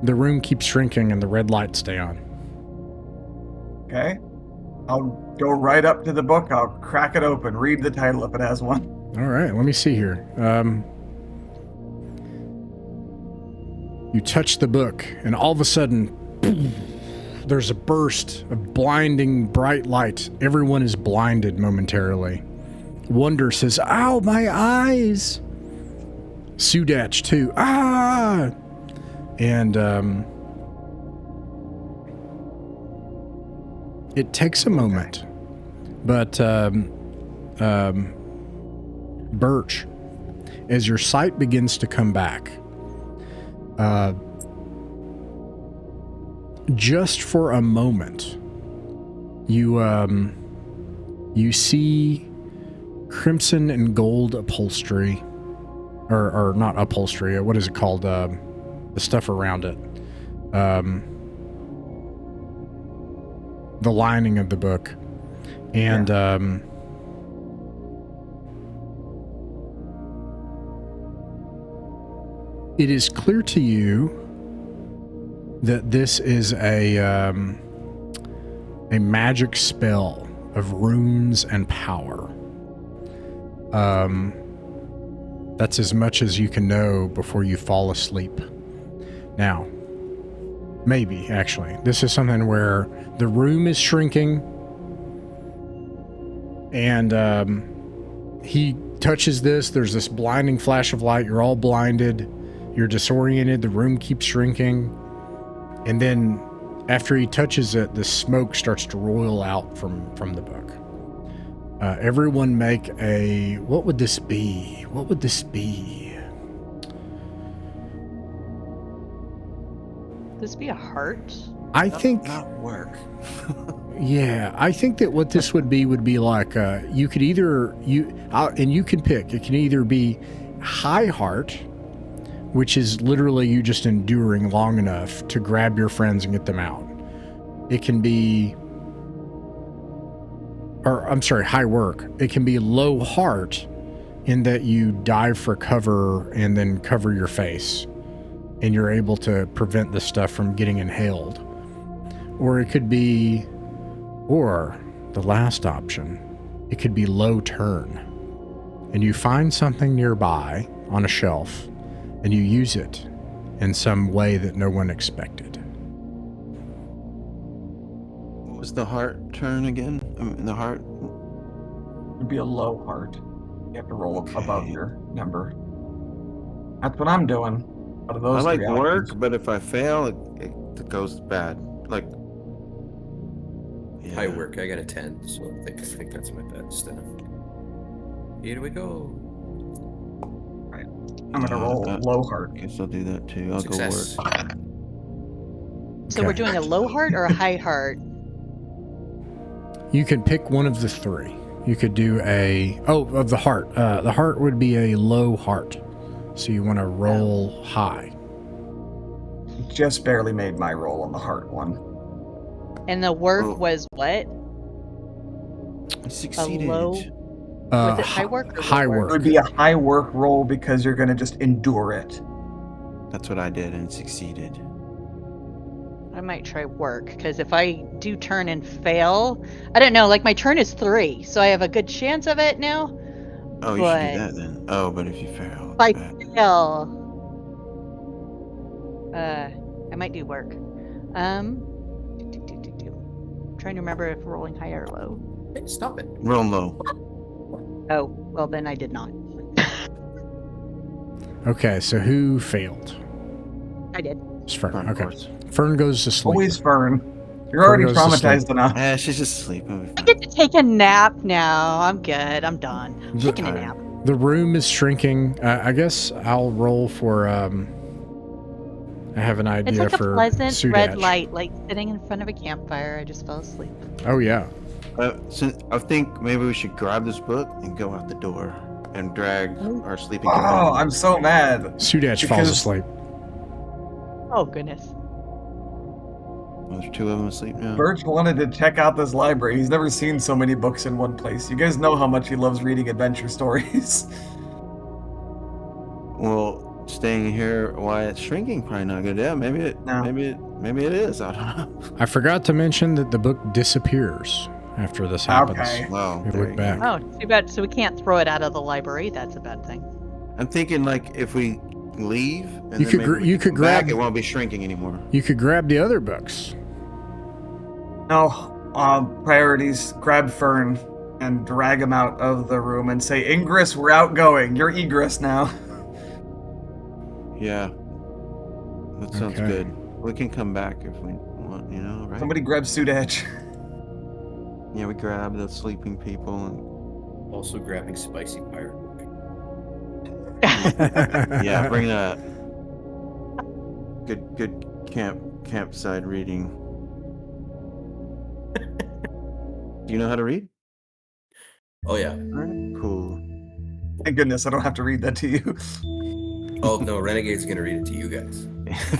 The room keeps shrinking and the red lights stay on. Okay. I'll go right up to the book. I'll crack it open. Read the title if it has one. All right, let me see here. You touch the book, and all of a sudden, there's a burst of blinding bright light. Everyone is blinded momentarily. Wonder says, "Ow, my eyes!" Sudach too. Ah! And it takes a moment, but Birch, as your sight begins to come back, just for a moment, you see crimson and gold upholstery, or not upholstery. What is it called? The stuff around it. The lining of the book, and it is clear to you that this is a magic spell of runes and power. That's as much as you can know before you fall asleep. Now, maybe, actually. This is something where the room is shrinking, and he touches this. There's this blinding flash of light. You're all blinded. You're disoriented. The room keeps shrinking. And then after he touches it, the smoke starts to roil out from the book. Everyone make a... What would this be? What would this be? This be a heart? I think... Not work. Yeah, I think that what this would be like, you could either... and you can pick. It can either be high heart, which is literally you just enduring long enough to grab your friends and get them out. It can be, high work. It can be low heart in that you dive for cover and then cover your face and you're able to prevent the stuff from getting inhaled. Or it could be, or the last option, it could be low turn. And you find something nearby on a shelf and you use it in some way that no one expected. What was the heart turn again? The heart? Would be a low heart. You have to roll above your number. That's what I'm doing. Out of those I like three work, options. but if I fail, it goes bad. Like, yeah. High work. I got a 10, so I think that's my best. Here we go. Right. I'm gonna roll low heart. Guess I'll do that too. I'll Success. go work. So we're doing a low heart or a high heart? You can pick one of the three. You could do of the heart. The heart would be a low heart. So you want to roll high. Just barely made my roll on the heart one. And the work was what? I succeeded. A low? Was it high work or low high work? work. It would be a high work roll because you're gonna just endure it. That's what I did and succeeded. I might try work, because if I do turn and fail, I don't know, like my turn is 3, so I have a good chance of it now. Oh, you should do that then. Oh, but if you fail. If I it's bad. fail, I might do work. I'm trying to remember if rolling high or low. Hey, stop it. Roll low. Oh, well then I did not. Okay, so who failed? I did. It's Fern. Fern, of Okay. course. Fern goes to sleep. Always Fern. You're already goes to traumatized sleep. enough. She's just asleep. I get to take a nap now. I'm good. I'm done. I'm taking a tired. nap. The room is shrinking. I guess I'll roll for. I have an It's idea like a for pleasant Sudach. red light, like sitting in front of a campfire. I just fell asleep. Oh yeah. So I think maybe we should grab this book and go out the door and drag our sleeping Oh, companion. I'm so mad. Sudach falls Because- asleep. Oh goodness. There's 2 of them asleep now. Birch wanted to check out this library. He's never seen so many books in one place. You guys know how much he loves reading adventure stories. Well, staying here while it's shrinking probably not good. Yeah, maybe it is. I don't know. I forgot to mention that the book disappears after this happens. Okay. Wow. You there look you back. go. Oh, too bad. So we can't throw it out of the library. That's a bad thing. I'm thinking like if we leave and You then could maybe gr- we you come could back, grab- it won't be shrinking anymore. You could grab the other books. No, priorities. Grab Fern and drag him out of the room and say, Ingress, we're outgoing. You're egress now. Yeah. That sounds Okay. good. We can come back if we want, right? Somebody grab Sudach. Yeah, we grab the sleeping people and Also grabbing spicy pirate book. yeah, bring that. Good campsite reading. Do you know how to read? Oh yeah. Cool. Thank goodness I don't have to read that to you. Oh no, Renegade's gonna read it to you guys.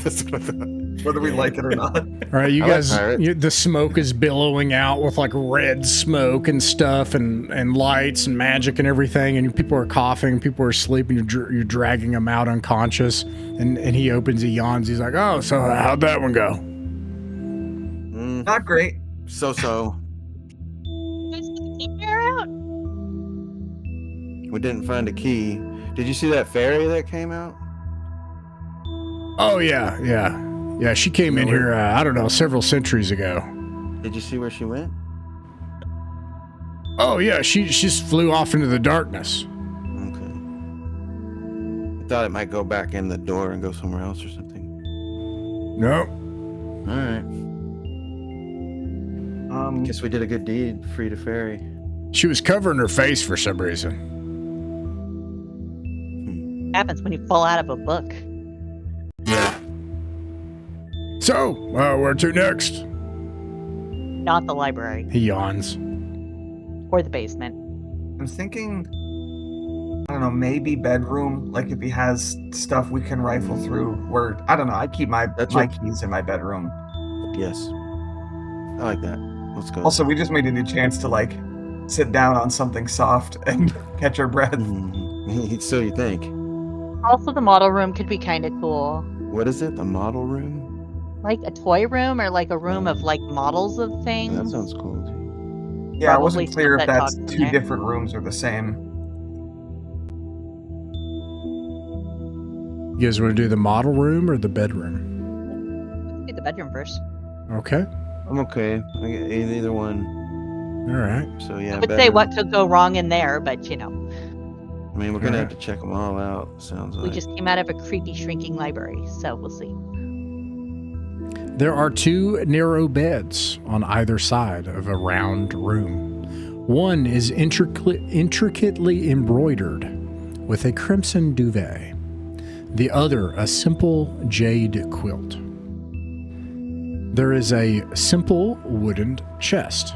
That's what I thought. Whether we like it or not. All right, you I like guys. pirates. The smoke is billowing out with like red smoke and stuff, and lights and magic and everything. And people are coughing, people are sleeping. You're dragging them out unconscious, and he opens, he yawns. He's like, "Oh, so how'd that one go?" Not great. So. You guys put the campfire out? We didn't find a key. Did you see that fairy that came out? Oh yeah. She came in here. I don't know, several centuries ago. Did you see where she went? Oh yeah, she just flew off into the darkness. Okay. I thought it might go back in the door and go somewhere else or something. No. All right. Guess we did a good deed. Freed a fairy. She was covering her face for some reason. Happens when you fall out of a book. Yeah. So, where to next? Not the library He yawns. or the basement. I'm thinking, I don't know, maybe bedroom. Like if he has stuff we can rifle through. Where I don't know. I keep my keys in my bedroom. Yes. I like that. Let's go. Also, we just made a new chance to like sit down on something soft and catch our breath. So you think? Also, the model room could be kind of cool. What is it? The model room? Like a toy room or like a room of like models of things. That sounds cool. Yeah, I Probably wasn't clear if stuff that that's talks in two there. different rooms or the same. You guys want to do the model room or the bedroom? Let's do the bedroom first. Okay. I'm okay. I get either one. All right. So yeah. I would say bedroom. what could go wrong in there, but you know, I mean, we're gonna have to check them all out. Sounds like. we just came out of a creepy shrinking library, so we'll see. There are 2 narrow beds on either side of a round room. One is intricately embroidered with a crimson duvet. The other, a simple jade quilt. There is a simple wooden chest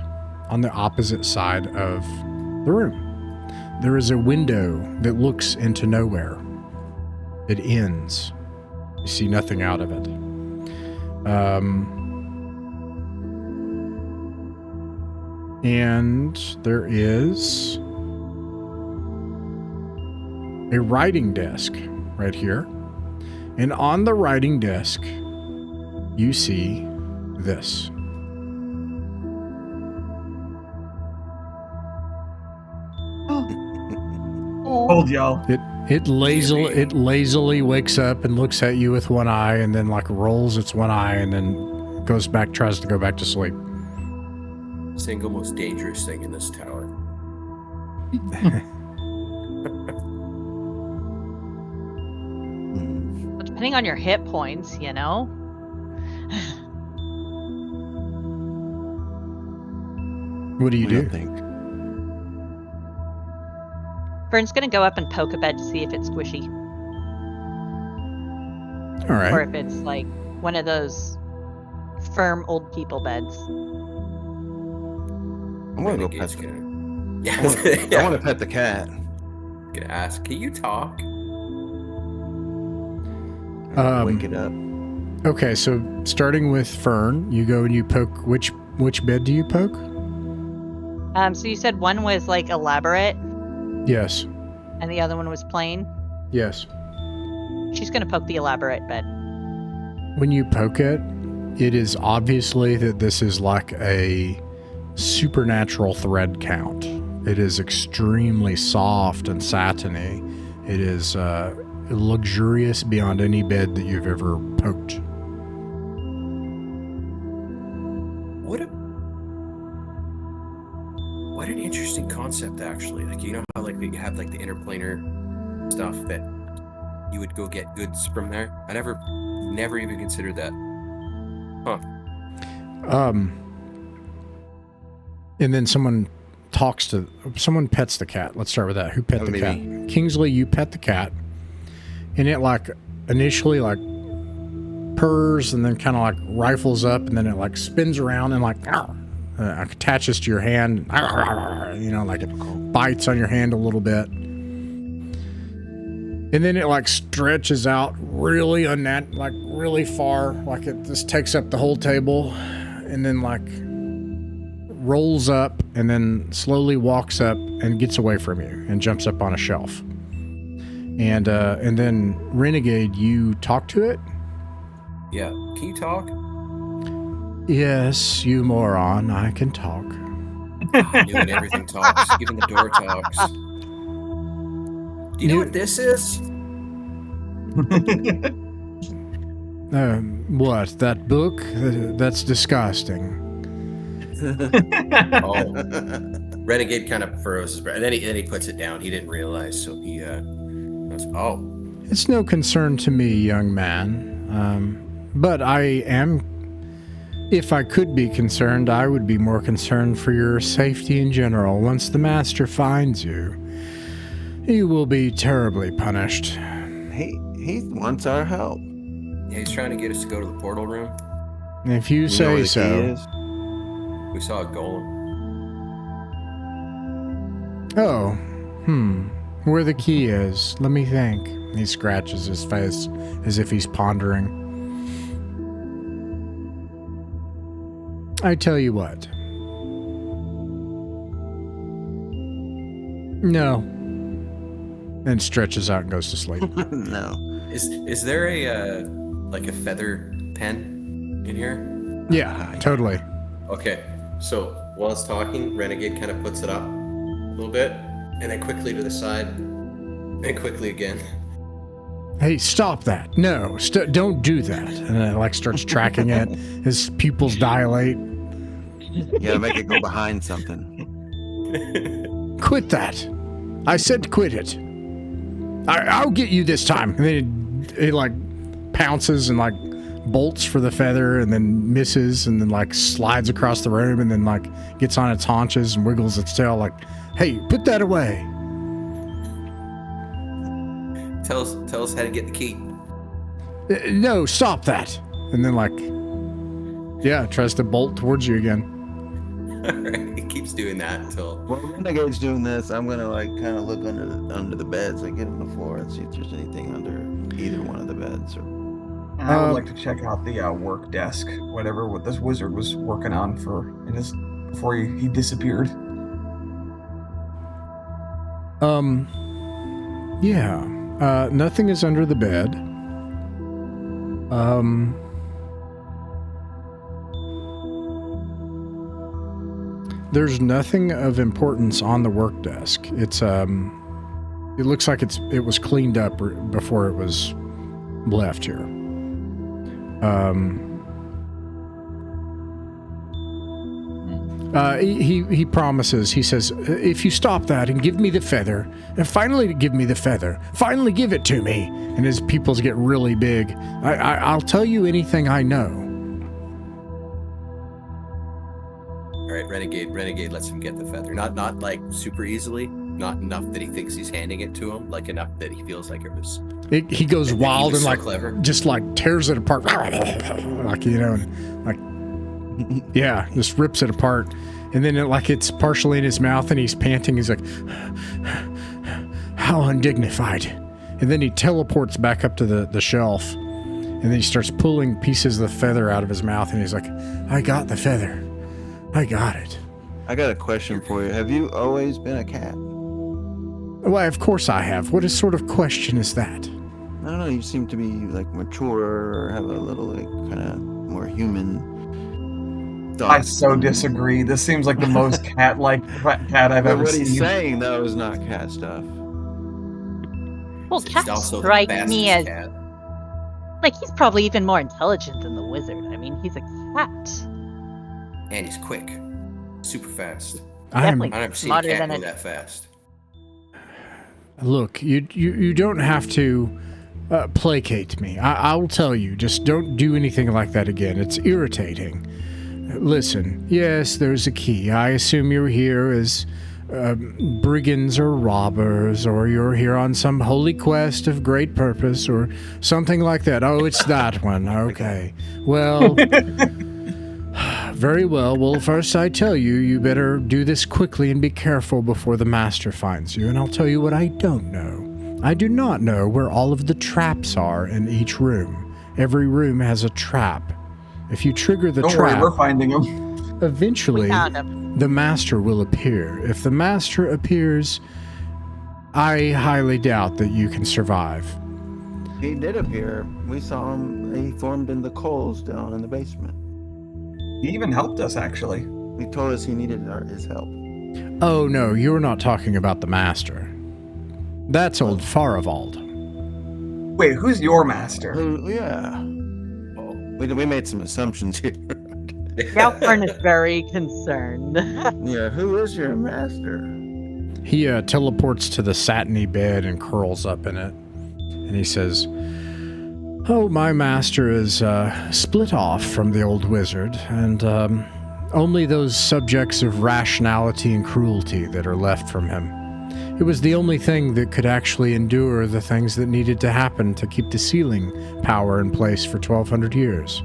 on the opposite side of the room. There is a window that looks into nowhere. It ends. You see nothing out of it. And there is a writing desk right here. And on the writing desk, you see this. Hold y'all. It lazily wakes up and looks at you with one eye and then like rolls its one eye and then tries to go back to sleep. Single most dangerous thing in this tower. Depending on your hit points, you know. What do you do? Think? Vern's gonna go up and poke a bed to see if it's squishy, All right. or if it's like one of those firm old people beds. I'm gonna go pet. Renegade's gonna. Yeah, I want to pet the cat. Gonna ask, can you talk? Wake it up. Okay, so starting with Fern, you go and you poke. Which bed do you poke? So you said one was like elaborate Yes. and the other one was plain. Yes. She's gonna poke the elaborate bed. When you poke it, it is obviously that this is like a supernatural thread count. It is extremely soft and satiny. It is luxurious beyond any bed that you've ever poked. What an interesting concept, actually. Like, you know how like you have like the interplanar stuff that you would go get goods from there. I never even considered that. Huh. And then someone pets the cat. Let's start with that. Who pet the cat? Me. Kingsley, you pet the cat. And it like initially like purrs and then kind of like rifles up and then it like spins around and like attaches to your hand, you know, like bites on your hand a little bit. And then it like stretches out really really far, like it just takes up the whole table and then like rolls up and then slowly walks up and gets away from you and jumps up on a shelf. And then Renegade, you talk to it? Yeah. Can you talk? Yes, you moron, I can talk. I knew it. Everything talks. Even the door talks. Do you know what this is? What, that book? That's disgusting. Oh. Renegade kind of furrows his brow. And then he puts it down. He didn't realize, so he goes, oh. It's no concern to me, young man. But I am... If I could be concerned, I would be more concerned for your safety in general. Once the master finds you, you will be terribly punished. He wants our help. Yeah, he's trying to get us to go to the portal room. If you know say where the key so. is? We saw a golem. Oh, Where the key is. Let me think. He scratches his face as if he's pondering. I tell you what. No. And stretches out and goes to sleep. No. Is there a like a feather pen in here? Yeah, totally. Okay, so while it's talking, Renegade kind of puts it up a little bit, and then quickly to the side, and quickly again. Hey, stop that. No, don't do that. And then it like starts tracking it. His pupils dilate. You gotta make it go behind something. Quit that. I said quit it. I'll get you this time. And then it like pounces and like bolts for the feather and then misses and then like slides across the room and then like gets on its haunches and wiggles its tail like, hey, put that away. Tell us how to get the key. No, stop that. And then like, yeah, tries to bolt towards you again. Alright, he keeps doing that until... While Renegade's doing this, I'm gonna like kind of look under the beds, like get on the floor and see if there's anything under either one of the beds. Or... And I would like to check out the work desk, whatever what this wizard was working on before he disappeared. Yeah. Nothing is under the bed. There's nothing of importance on the work desk. It's it looks like it was cleaned up before it was left here. He promises, he says, if you stop that and give me the feather, and finally give me the feather, finally give it to me. And his pupils get really big. I'll tell you anything I know. Alright, Renegade lets him get the feather. Not like super easily, not enough that he thinks he's handing it to him, like enough that he feels like it was... He goes wild and so like, clever. just like tears it apart. Like, you know, and like, yeah, just rips it apart. And then it's partially in his mouth and he's panting. He's like, how undignified. And then he teleports back up to the shelf. And then he starts pulling pieces of the feather out of his mouth. And he's like, I got the feather. I got it. I got a question for you. Have you always been a cat? Why, of course I have. What sort of question is that? I don't know. You seem to be like mature or have a little like kind of more human thoughts. I so disagree. This seems like the most cat-like cat I've But ever what seen. he's saying though is not cat stuff. Well, He's cats also the strike me as fastest cat. like he's probably even more intelligent than the wizard. I mean, he's a cat. And he's quick. Super fast. Definitely I've never seen a smarter cat than go a that fast. Look, you don't have to placate me. I'll tell you, just don't do anything like that again. It's irritating. Listen, yes, there's a key. I assume you're here as brigands or robbers, or you're here on some holy quest of great purpose, or something like that. Oh, it's that one. Okay. Well... Very well. Well, first I tell you, you better do this quickly and be careful before the master finds you. And I'll tell you what I don't know. I do not know where all of the traps are in each room. Every room has a trap. If you trigger the Don't trap, worry, we're finding him. eventually We found him. the master will appear. If the master appears, I highly doubt that you can survive. He did appear. We saw him. He formed in the coals down in the basement. He even helped us, actually. He told us he needed his help. Oh no, you're not talking about the master. That's old Faravald. Wait, who's your master? Yeah. We made some assumptions here. Galfern is very concerned. Yeah, who is your master? He teleports to the satiny bed and curls up in it. And he says, oh, my master is split off from the old wizard, and only those subjects of rationality and cruelty that are left from him. It was the only thing that could actually endure the things that needed to happen to keep the sealing power in place for 1,200 years.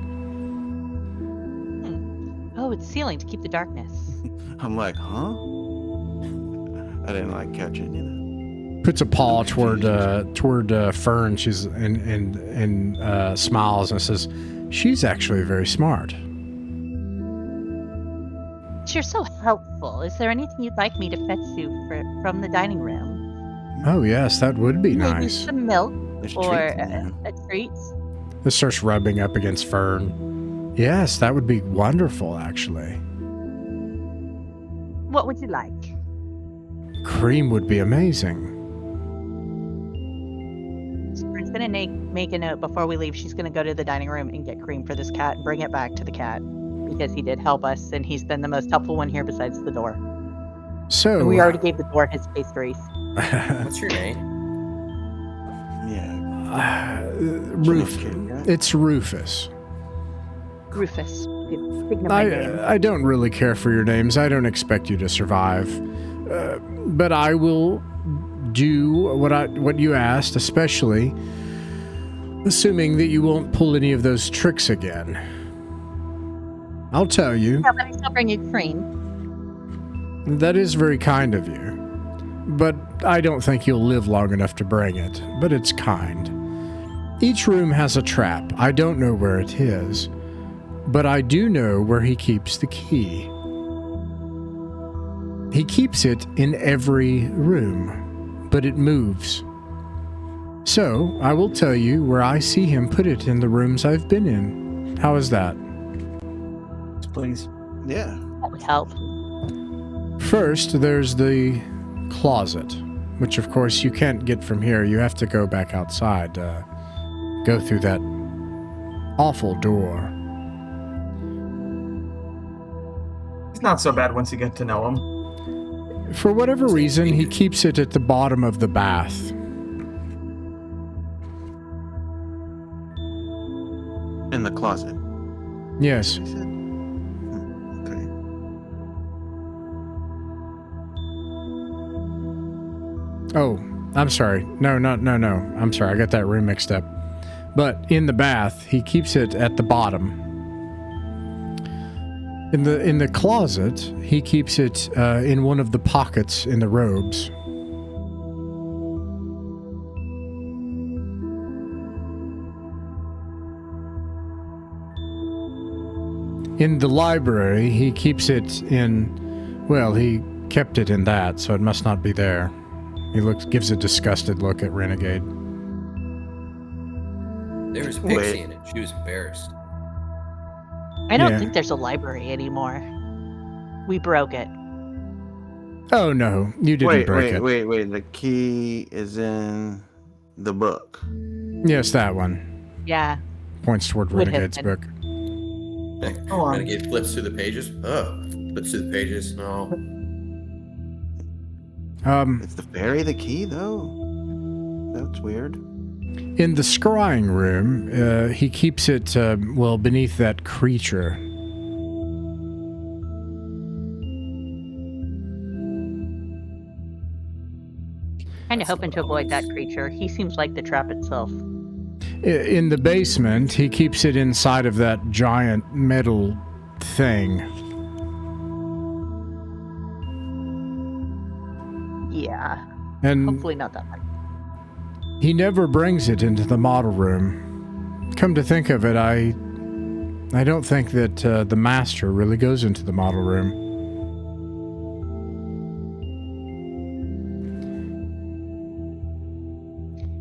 Oh, it's sealing to keep the darkness. I'm like, huh? I didn't like catching, puts a paw toward Fern. She's and smiles and says, "She's actually very smart." You're so helpful. Is there anything you'd like me to fetch you from the dining room? Oh yes, that would be Maybe nice. some milk There's or treats in there. a treat. This starts rubbing up against Fern. Yes, that would be wonderful, actually. What would you like? Cream would be amazing. Fern's gonna make a note before we leave. She's gonna go to the dining room and get cream for this cat and bring it back to the cat because he did help us and he's been the most helpful one here besides the door. So And we already gave the door his pastries. What's your name? Yeah. Rufus. Kid, right? It's Rufus. Rufus. Speaking of my name. I don't really care for your names. I don't expect you to survive, but I will do what you asked, especially assuming that you won't pull any of those tricks again. I'll tell you. Yeah, but I still bring you cream. That is very kind of you, but I don't think you'll live long enough to bring it, but it's kind. Each room has a trap. I don't know where it is, but I do know where he keeps the key. He keeps it in every room, but it moves. So, I will tell you where I see him put it in the rooms I've been in. How is that? Please. Yeah. That would help. First, there's the closet, which of course you can't get from here. You have to go back outside, go through that awful door. He's not so bad once you get to know him. For whatever reason, he keeps it at the bottom of the bath. In the closet. Yes. He said. Okay. Oh, I'm sorry. No. I'm sorry. I got that room mixed up. But in the bath, he keeps it at the bottom. In the closet, he keeps it in one of the pockets in the robes. In the library, he keeps it in, well, he kept it in that, so it must not be there. He gives a disgusted look at Renegade. There was Pixie Wait. in it. She was embarrassed. I don't Yeah. think there's a library anymore. We broke it. Oh no, you didn't break it. Wait. The key is in the book. Yes, that one. Yeah. Points toward Would have Renegade's been. book. Go on. Renegade flips through the pages. Oh, flips through the pages. No. Is the fairy the key though? That's weird. In the scrying room, he keeps it, beneath that creature. Kind of hoping to avoid that creature. He seems like the trap itself. In the basement, he keeps it inside of that giant metal thing. Yeah. And Hopefully not that much. he never brings it into the model room. Come to think of it, I don't think that the master really goes into the model room.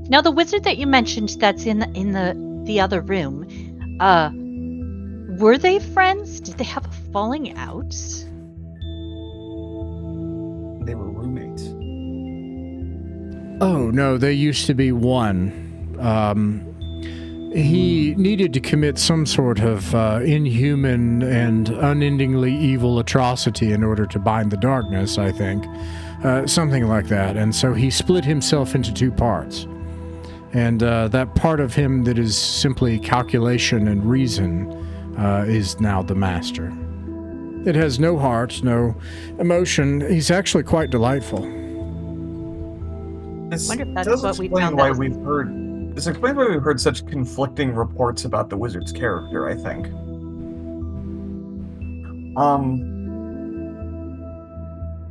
Now the wizard that you mentioned that's in the other room, were they friends? Did they have a falling out? They were roommates. Oh, no, they used to be one. He needed to commit some sort of inhuman and unendingly evil atrocity in order to bind the darkness, I think. Something like that. And so he split himself into two parts. And that part of him that is simply calculation and reason is now the master. It has no heart, no emotion. He's actually quite delightful. This Wonder if that's does what we explain found why out. we've heard. This explains why we've heard such conflicting reports about the wizard's character. I think.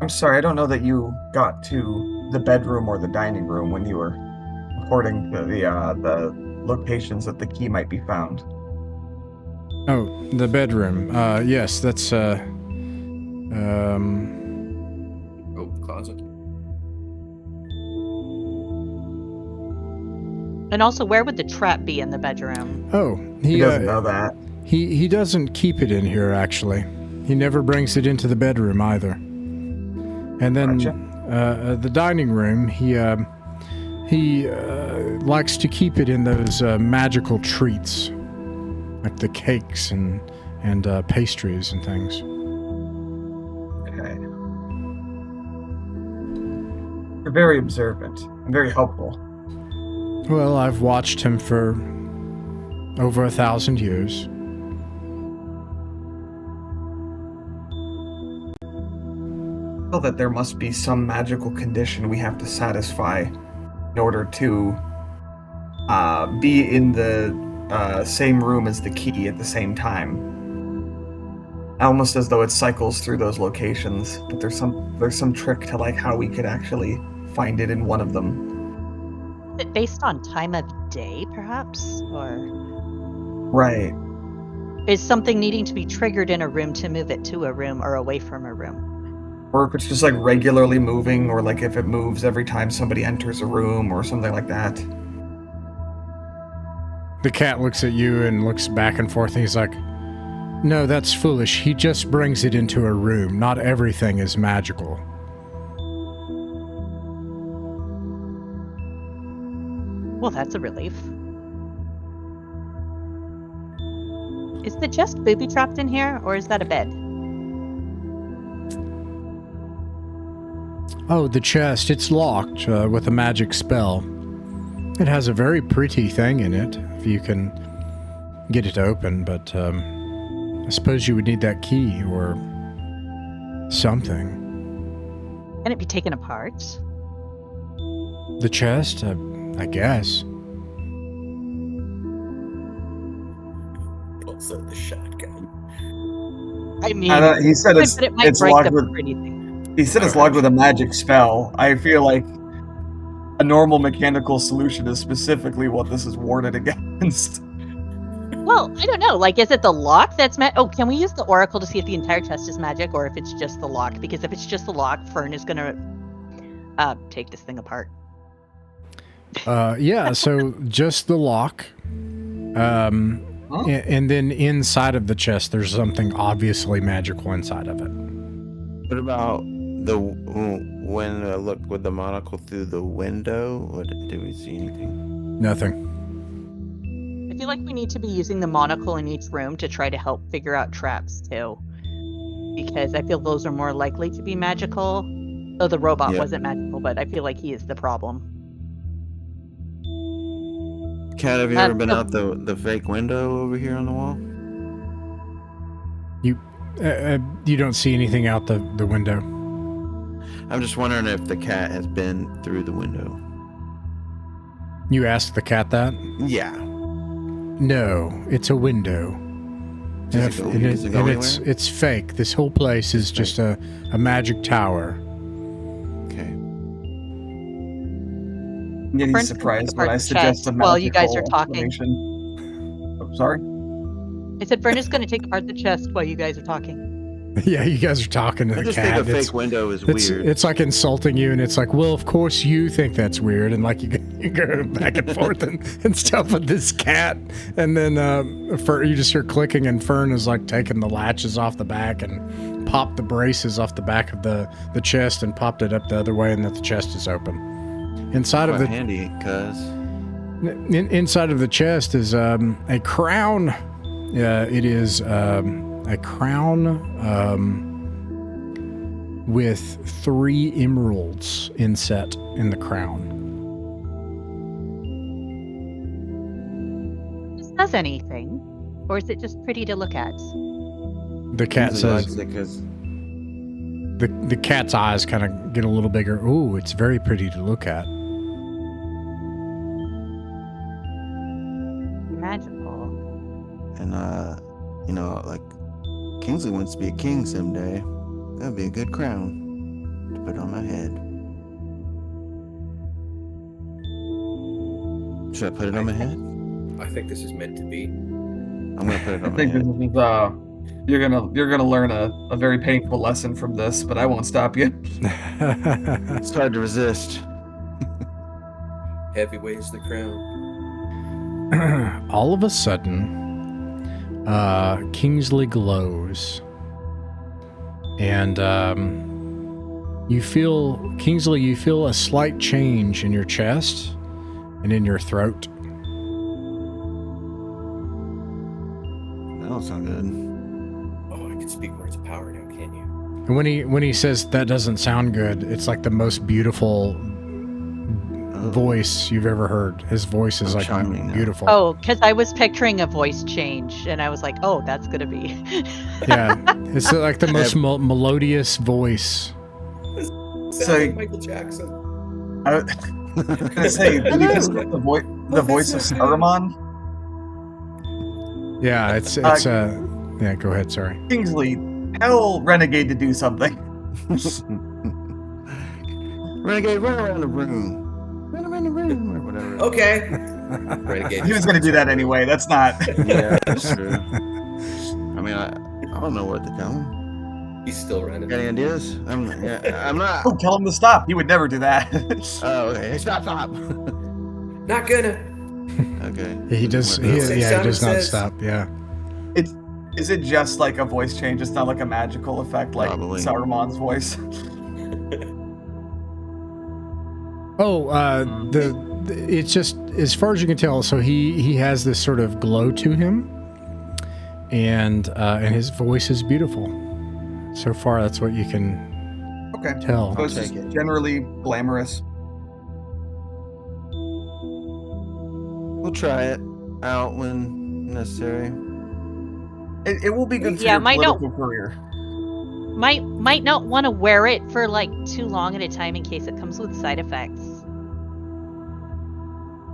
I'm sorry. I don't know that you got to the bedroom or the dining room when you were reporting the locations that the key might be found. Oh, the bedroom. Yes, that's Oh, closet. And also, where would the trap be in the bedroom? Oh, He doesn't know that. He doesn't keep it in here, actually. He never brings it into the bedroom either. And then the dining room, he likes to keep it in those magical treats, like the cakes and pastries and things. Okay. You're very observant and very helpful. Well, I've watched him for over 1,000 years. I feel that there must be some magical condition we have to satisfy in order to be in the same room as the key at the same time. Almost as though it cycles through those locations, but there's some trick to like how we could actually find it in one of them. Is it based on time of day, perhaps? Or Right. is something needing to be triggered in a room to move it to a room or away from a room? Or if it's just like regularly moving, or like if it moves every time somebody enters a room or something like that. The cat looks at you and looks back and forth, and he's like, "No, that's foolish. He just brings it into a room. Not everything is magical." Well, that's a relief. Is the chest booby-trapped in here, or is that a bed? Oh, the chest. It's locked with a magic spell. It has a very pretty thing in it, if you can get it open, but I suppose you would need that key or something. Can it be taken apart? The chest? I guess. Also the shotgun. I mean, He said but it might it's break locked the with. pretty thing. He said it's logged with a magic spell. I feel like a normal mechanical solution is specifically what this is warded against. Well, I don't know. Like, is it the lock that's Oh, can we use the oracle to see if the entire chest is magic, or if it's just the lock? Because if it's just the lock, Fern is gonna take this thing apart. Yeah, so just the lock. And then inside of the chest, there's something obviously magical inside of it. What about when I look with the monocle through the window? What do we see anything? Nothing. I feel like we need to be using the monocle in each room to try to help figure out traps too, because I feel those are more likely to be magical. Though the robot wasn't magical, but I feel like he is the problem. Cat, have you ever been out the fake window over here on the wall? You don't see anything out the window. I'm just wondering if the cat has been through the window. You asked the cat that? Yeah. No, it's a window. Does it go anywhere? It's fake. This whole place is just a magic tower. Okay. I'm getting Fern's surprised gonna when I take apart the suggest a chest while you guys are magical talking. explanation. Oh, sorry? I said Fern is going to take apart the chest while you guys are talking. Yeah, you guys are talking to I the just cat. think a fake window is weird. It's like insulting you, and it's like, well, of course you think that's weird, and like you go back and forth and stuff with this cat, and then you just hear clicking, and Fern is like taking the latches off the back and popped the braces off the back of the chest and popped it up the other way, and that the chest is open. Inside of the handy, cuz. Inside of the chest is a crown. It is a crown with 3 emeralds inset in the crown. This does anything, or is it just pretty to look at? The cat says. Likes it 'cause The cat's eyes kind of get a little bigger. Ooh, it's very pretty to look at. Magical. And like Kingsley wants to be a king someday. That'd be a good crown to put on my head. Should I put it on my head? I think this is meant to be. I'm gonna put it I on my think head. this is you're gonna learn a very painful lesson from this, but I won't stop you. It's hard to resist. Heavy weighs the crown. All of a sudden, Kingsley glows. And you feel a slight change in your chest and in your throat. That don't sound good. Oh, I can speak words of power now, can't you? And when he says that doesn't sound good, it's like the most beautiful voice you've ever heard. His voice is I'm like charming now. beautiful. Oh, because I was picturing a voice change, and I was like, "Oh, that's gonna be." Yeah, it's like the most melodious voice. Sounds So- like Michael Jackson. I was gonna say, did you just get the voice of Saruman? Yeah, it's yeah. Go ahead. Sorry. Kingsley, tell Renegade to do something. Renegade, run around the room. Run around the room or whatever. Okay. Renegade. He was gonna do that anyway. That's not. Yeah, that's true. I mean, I don't know what to tell him. He's still running. Got any ideas? I'm not. Oh, tell him to stop. He would never do that. Oh, okay. Hey, stop. Not gonna. Okay. He does. What He else? does not Says- stop. Yeah. Is it just like a voice change? It's not like a magical effect like Probably. Saruman's voice. Oh, it's just as far as you can tell. So he has this sort of glow to him, and his voice is beautiful. So far, that's what you can Okay. tell. So it's take just it. generally glamorous. We'll try it out when necessary. It will be good for Yeah, your might not- political career. Might not want to wear it for like too long at a time in case it comes with side effects.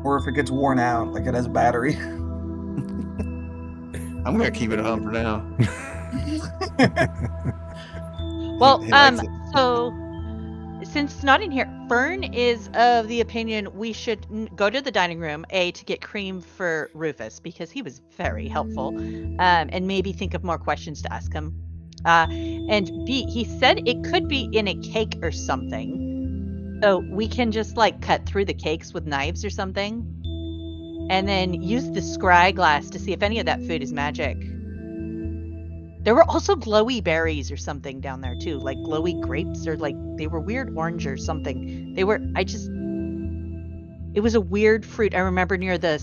Or if it gets worn out, like it has a battery. I'm gonna keep it on for now. Well, He likes it. so since it's not in here, Fern is of the opinion we should go to the dining room, A, to get cream for Rufus, because he was very helpful, and maybe think of more questions to ask him. And B, he said it could be in a cake or something. So we can just like cut through the cakes with knives or something. And then use the scry glass to see if any of that food is magic. There were also glowy berries or something down there too, like glowy grapes, or like they were weird orange or something. It was a weird fruit. I remember near the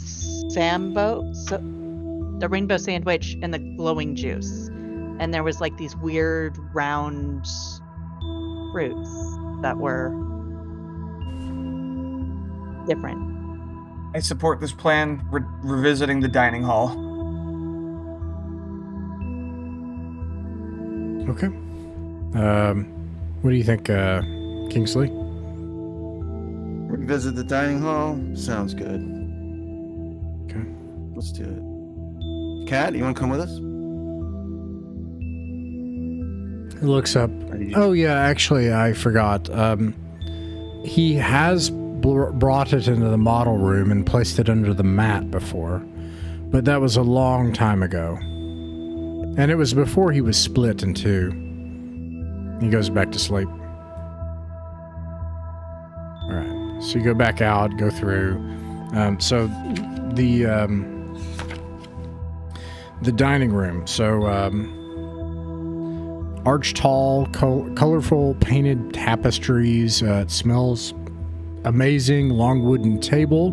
the rainbow sandwich and the glowing juice. And there was like these weird round fruits that were different. I support this plan. Revisiting the dining hall. Okay. What do you think, Kingsley? Revisit the dining hall. Sounds good. Okay. Let's do it. Kat, you want to come with us? He looks up. Or do you- Oh yeah, actually, I forgot. He has brought it into the model room and placed it under the mat before, but that was a long time ago, and it was before he was split in two. He goes back to sleep. All right, so you go back out, go through. So the dining room. So arched tall, colorful painted tapestries. It smells amazing. Long wooden table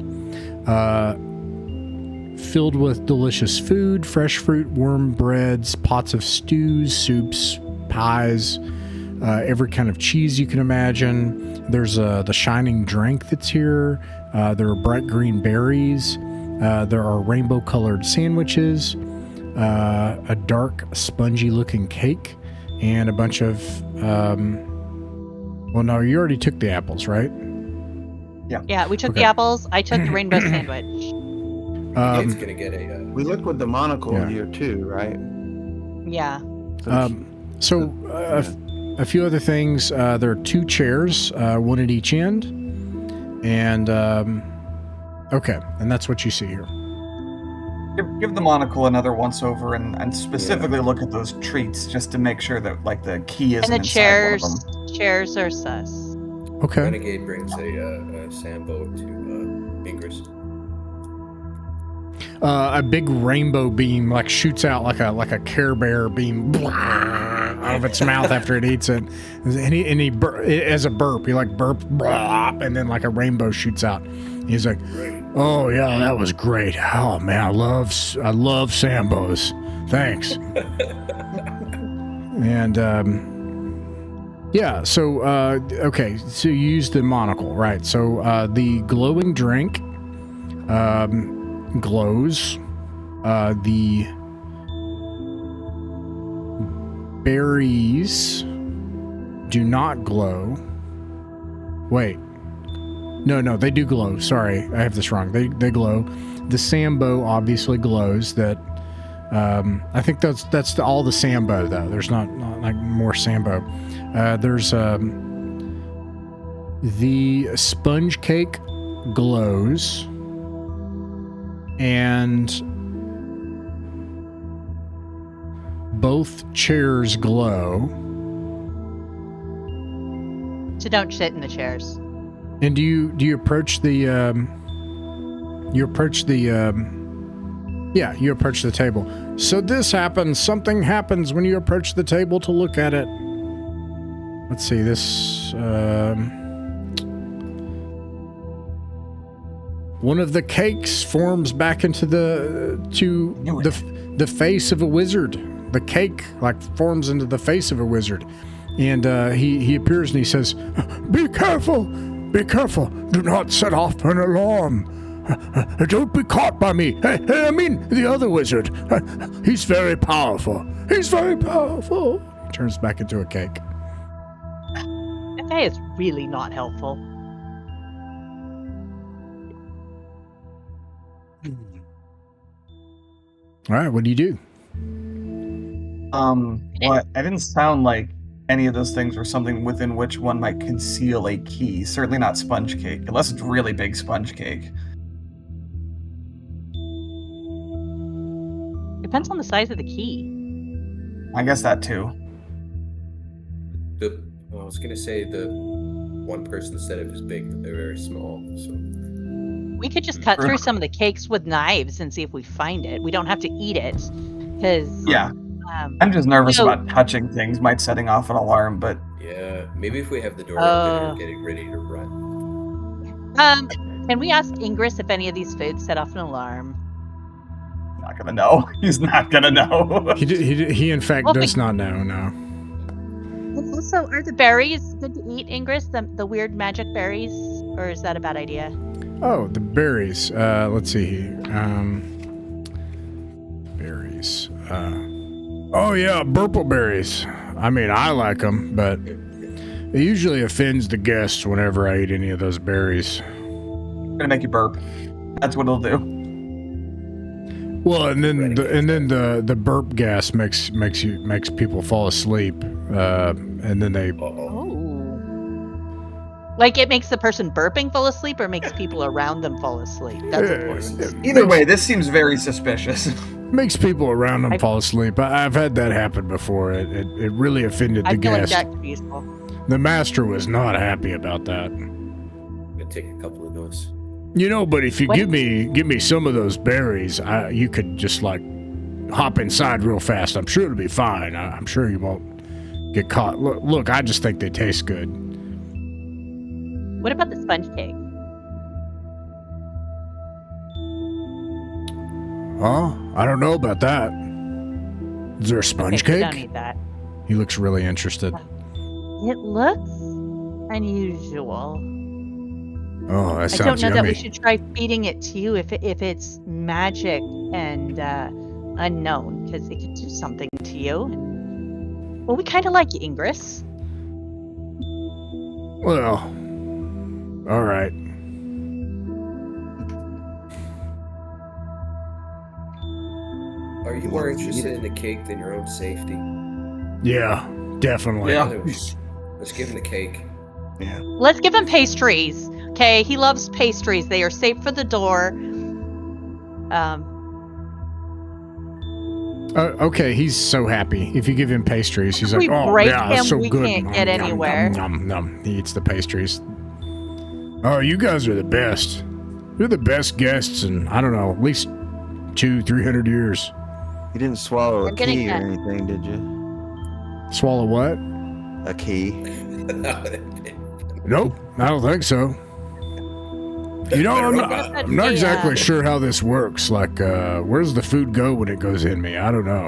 filled with delicious food, fresh fruit, warm breads, pots of stews, soups, pies, every kind of cheese you can imagine. There's the shining drink that's here. There are bright green berries. There are rainbow colored sandwiches, a dark spongy looking cake, and a bunch of well, no, you already took the apples, right? Yeah, we took Okay. the apples. I took the rainbow sandwich. It's gonna get a. We looked with the monocle Yeah. here too, right? Yeah. So a few other things. There are two chairs, one at each end, and Okay, and that's what you see here. Give the monocle another once over and specifically look at those treats just to make sure that like the key isn't And the inside one of them. chairs are sus. Okay. Renegade brings a Sambo to Ingress. A big rainbow beam like shoots out like a Care Bear beam out of its mouth after it eats it, and he as a burp he like burp and then like a rainbow shoots out. He's like, "Oh yeah, that was great. Oh man, I love Sambos. Thanks." And yeah, so okay, so you use the monocle, right? So the glowing drink glows. The berries do not glow. Wait. No, they do glow. Sorry, I have this wrong. They glow. The Sambo obviously glows. That I think that's all the Sambo though. There's not like more Sambo. There's the sponge cake glows, and both chairs glow. So don't sit in the chairs. And do you approach the you approach the table. So this happens. Something happens when you approach the table to look at it. Let's see this. One of the cakes forms back into the face of a wizard. The cake like forms into the face of a wizard, and he appears and he says, "Be careful! Be careful! Do not set off an alarm! Don't be caught by me! Hey, I mean the other wizard! He's very powerful! He's very powerful!" He turns back into a cake. That guy is really not helpful. All right, what do you do? Well, it didn't sound like any of those things were something within which one might conceal a key. Certainly not sponge cake, unless it's really big sponge cake. Depends on the size of the key. I guess that too. I was gonna say the one person said it was big, but they're very small. So We could just cut through some of the cakes with knives and see if we find it. We don't have to eat it, because Yeah. I'm just nervous about touching things, might setting off an alarm, but yeah, maybe if we have the door open and getting ready to run. Can we ask Ingress if any of these foods set off an alarm? not gonna know. He's not gonna know. He in fact does not know. No. Also, are the berries good to eat, Ingress? The weird magic berries, or is that a bad idea? Oh, the berries. Let's see here. Berries. Oh yeah, burpleberries. I mean, I like them, but it usually offends the guests whenever I eat any of those berries. Gonna make you burp. That's what it'll do. Well, and then the burp gas makes people fall asleep, and then they. Like it makes the person burping fall asleep, or makes people around them fall asleep. That's important. Either way, this seems very suspicious. Makes people around them fall asleep. I've had that happen before. It really offended the guest. I feel like that could be useful. The master was not happy about that. I'm gonna take a couple of those. You know, but if you give me some of those berries, you could just like hop inside real fast. I'm sure it'll be fine. I'm sure you won't get caught. Look, I just think they taste good. What about the sponge cake? Oh, I don't know about that. Is there a sponge Okay, cake? Don't eat that. He looks really interested. It looks unusual. Oh, that I sounds don't know yummy. that we should try feeding it to you if it's magic and unknown, because it could do something to you. Well, we kind of like you, Ingress. Well, all right. Are you more interested in the cake than your own safety? Yeah, definitely. Yeah. Let's give him the cake. Yeah. Let's give him pastries. Okay, he loves pastries. They are safe for the door. Okay, he's so happy. If you give him pastries, he's If like, we "Oh break yeah, it's him, so we good." can't get anywhere. Nom, nom, nom. He eats the pastries. Oh, you guys are the best. You're the best guests in, I don't know, at least 200-300 years. You didn't swallow a I'm getting key or that. anything, did you? Swallow what? A key. Nope, I don't think so. You know, I'm not exactly sure how this works. Like, where's the food go when it goes in me? I don't know.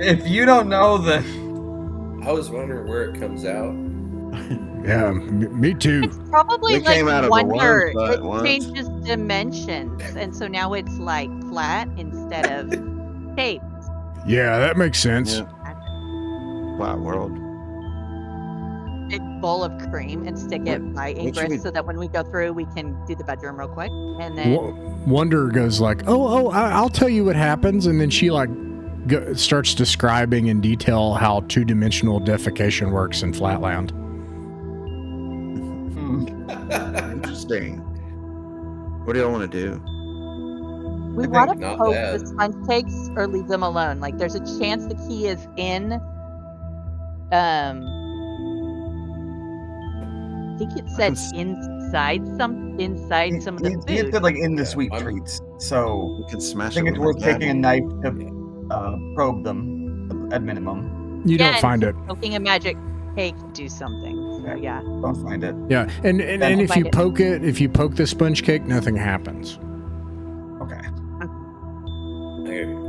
If you don't know, then I was wondering where it comes out. Yeah, me too. It's probably It like came out of a wonder. worm's butt It once. changes dimensions, and so now it's like flat instead of shaped. Yeah, that makes sense. Yeah. Flat world. Big bowl of cream and stick it by what should ingress we- so that when we go through, we can do the bedroom real quick, and then Wonder goes like, I'll tell you what happens, and then she like starts describing in detail how 2-dimensional defecation works in Flatland. Interesting. What do y'all want to do? we I want think to not poke bad. the sponge cakes or leave them alone. Like there's a chance the key is in. I think it said inside some of the He food. said like in the Yeah, sweet I'm- treats. So We can I smash think it it's with worth my taking a dad. knife to probe them at minimum. You don't Again, find can it. Poking a magic cake do something. So yeah. Don't find it. Yeah, and if you find it. if you poke the sponge cake, nothing happens. Okay.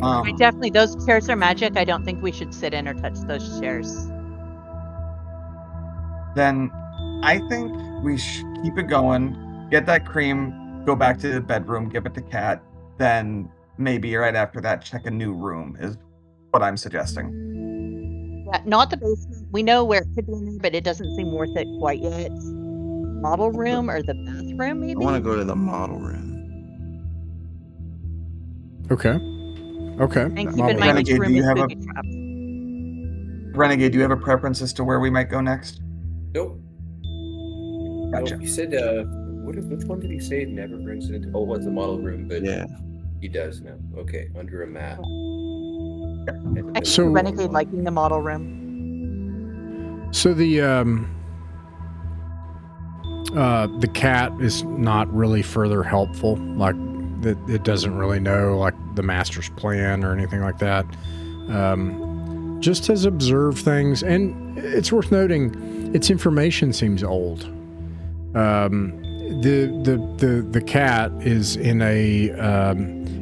I definitely, those chairs are magic. I don't think we should sit in or touch those chairs. Then I think we should keep it going. Get that cream. Go back to the bedroom. Give it to Kat. Then maybe right after that, check a new room is what I'm suggesting. Yeah, not the basement. We know where it could be in there, but it doesn't seem worth it quite yet. Model room or the bathroom, I maybe? want to go to the model room. Okay. Okay. And keep Model in mind each Renegade, room do you is have a- booby trapped. Renegade, do you have a preference as to where we might go next? Nope. Gotcha. Nope. He said, which one did he say never brings it into? Oh, what's the model room? But Yeah. he does now. Okay, under a mat. I So- see Renegade liking the model room. So the cat is not really further helpful. Like it doesn't really know like the master's plan or anything like that. Just has observed things, and it's worth noting its information seems old. The cat is in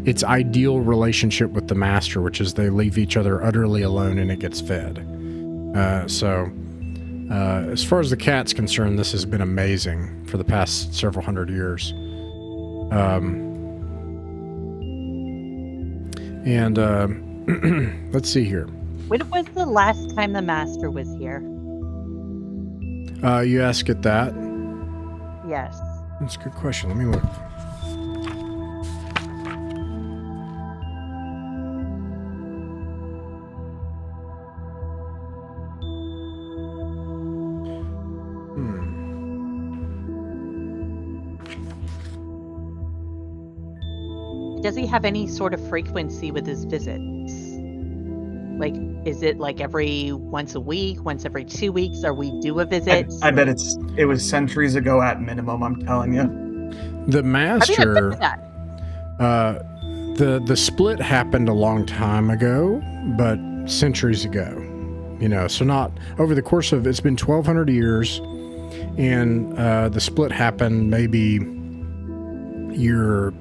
its ideal relationship with the master, which is they leave each other utterly alone and it gets fed. As far as the cat's concerned, this has been amazing for the past several hundred years. Let's see here. When was the last time the master was here? You ask it that? Yes. That's a good question. Let me look. Does he have any sort of frequency with his visits? Like, is it like every once a week, once every 2 weeks? Are we due a visit? I bet it was centuries ago at minimum, I'm telling you. The I mean, I master, think that. the split happened a long time ago, but centuries ago. You know, so not over the course of, it's been 1,200 years, and the split happened maybe year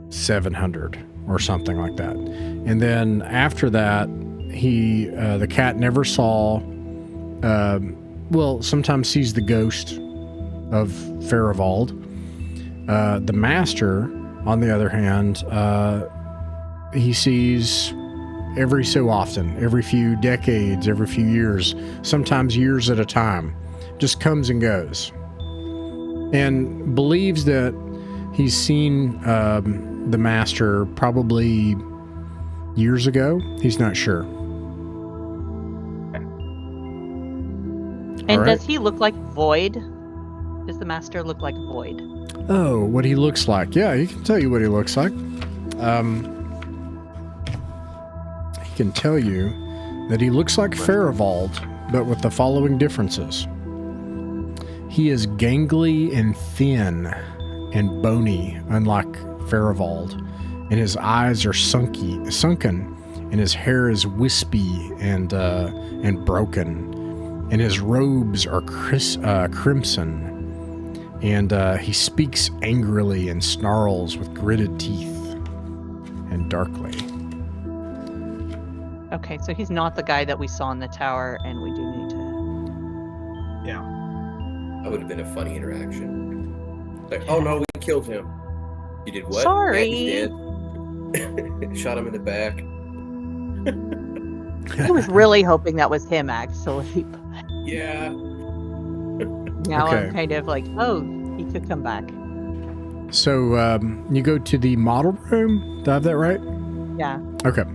700 or something like that. And then after that, the cat never saw, sometimes sees the ghost of Farivald. The master, on the other hand, he sees every so often, every few decades, every few years, sometimes years at a time, just comes and goes, and believes that he's seen the master probably years ago. He's not sure. And All right. does he look like Void? Does the master look like a void? Oh, what he looks like. Yeah, he can tell you what he looks like. He can tell you that he looks like Farivald, but with the following differences. He is gangly and thin and bony, unlike Farivald, and his eyes are sunken, and his hair is wispy and broken, and his robes are crimson, and he speaks angrily and snarls with gritted teeth and darkly. Okay, so he's not the guy that we saw in the tower, and we do need to... Yeah. That would have been a funny interaction. Like, oh no, we killed him. You did what? Sorry. Yeah, he's dead. Shot him in the back. I was really hoping that was him, actually. Yeah. Now Okay. I'm kind of like, oh, he could come back. So you go to the model room. Do I have that right? Yeah. Okay.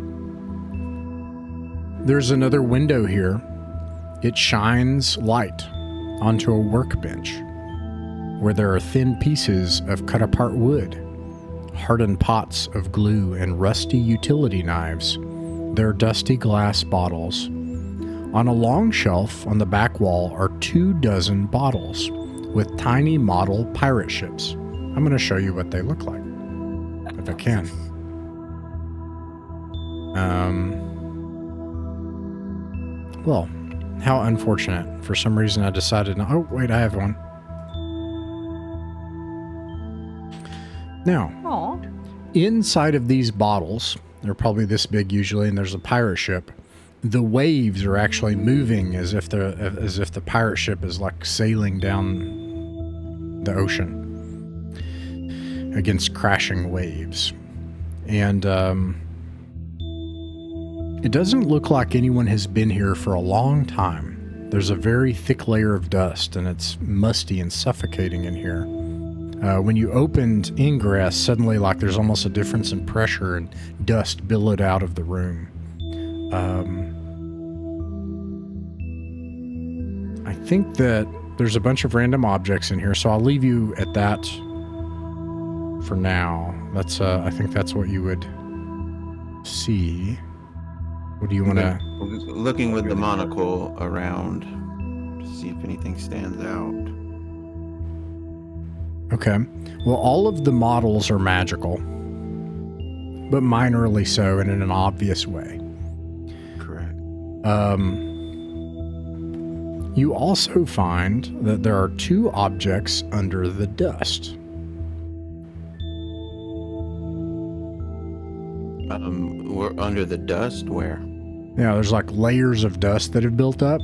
There's another window here. It shines light onto a workbench where there are thin pieces of cut apart wood, hardened pots of glue, and rusty utility knives. There are dusty glass bottles. On a long shelf on the back wall are 24 bottles with tiny model pirate ships. I'm going to show you what they look like, if I can. Well, how unfortunate. For some reason I decided not. Oh, wait, I have one. Now, Aw. inside of these bottles, they're probably this big usually, and there's a pirate ship. The waves are actually moving as if the pirate ship is like sailing down the ocean against crashing waves. And it doesn't look like anyone has been here for a long time. There's a very thick layer of dust, and it's musty and suffocating in here. When you opened ingress, suddenly like there's almost a difference in pressure, and dust billowed out of the room. I think that there's a bunch of random objects in here, so I'll leave you at that for now. That's I think that's what you would see. What do you want to... Looking with the monocle around to see if anything stands out. Okay. Well, all of the models are magical, but minorly so and in an obvious way. Correct. You also find that there are 2 objects under the dust. We're under the dust. Where? Yeah, there's like layers of dust that have built up.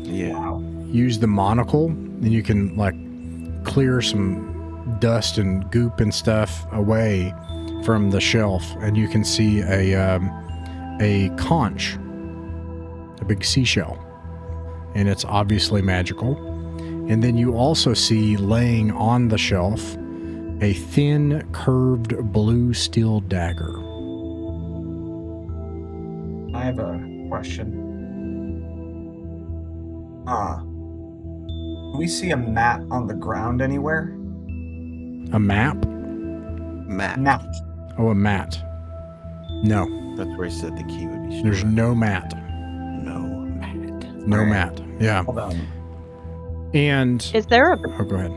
Yeah. Use the monocle, and you can like clear some dust and goop and stuff away from the shelf, and you can see a conch, a big seashell, and it's obviously magical. And then you also see laying on the shelf a thin, curved blue steel dagger. I have a question. Do we see a mat on the ground anywhere? A map? Mat. Mat. Oh, a mat. No, That's where he said the key would be. there's stored. no mat. No mat. No Alright. mat. Yeah. Hold on. And... Is there a Oh, go ahead.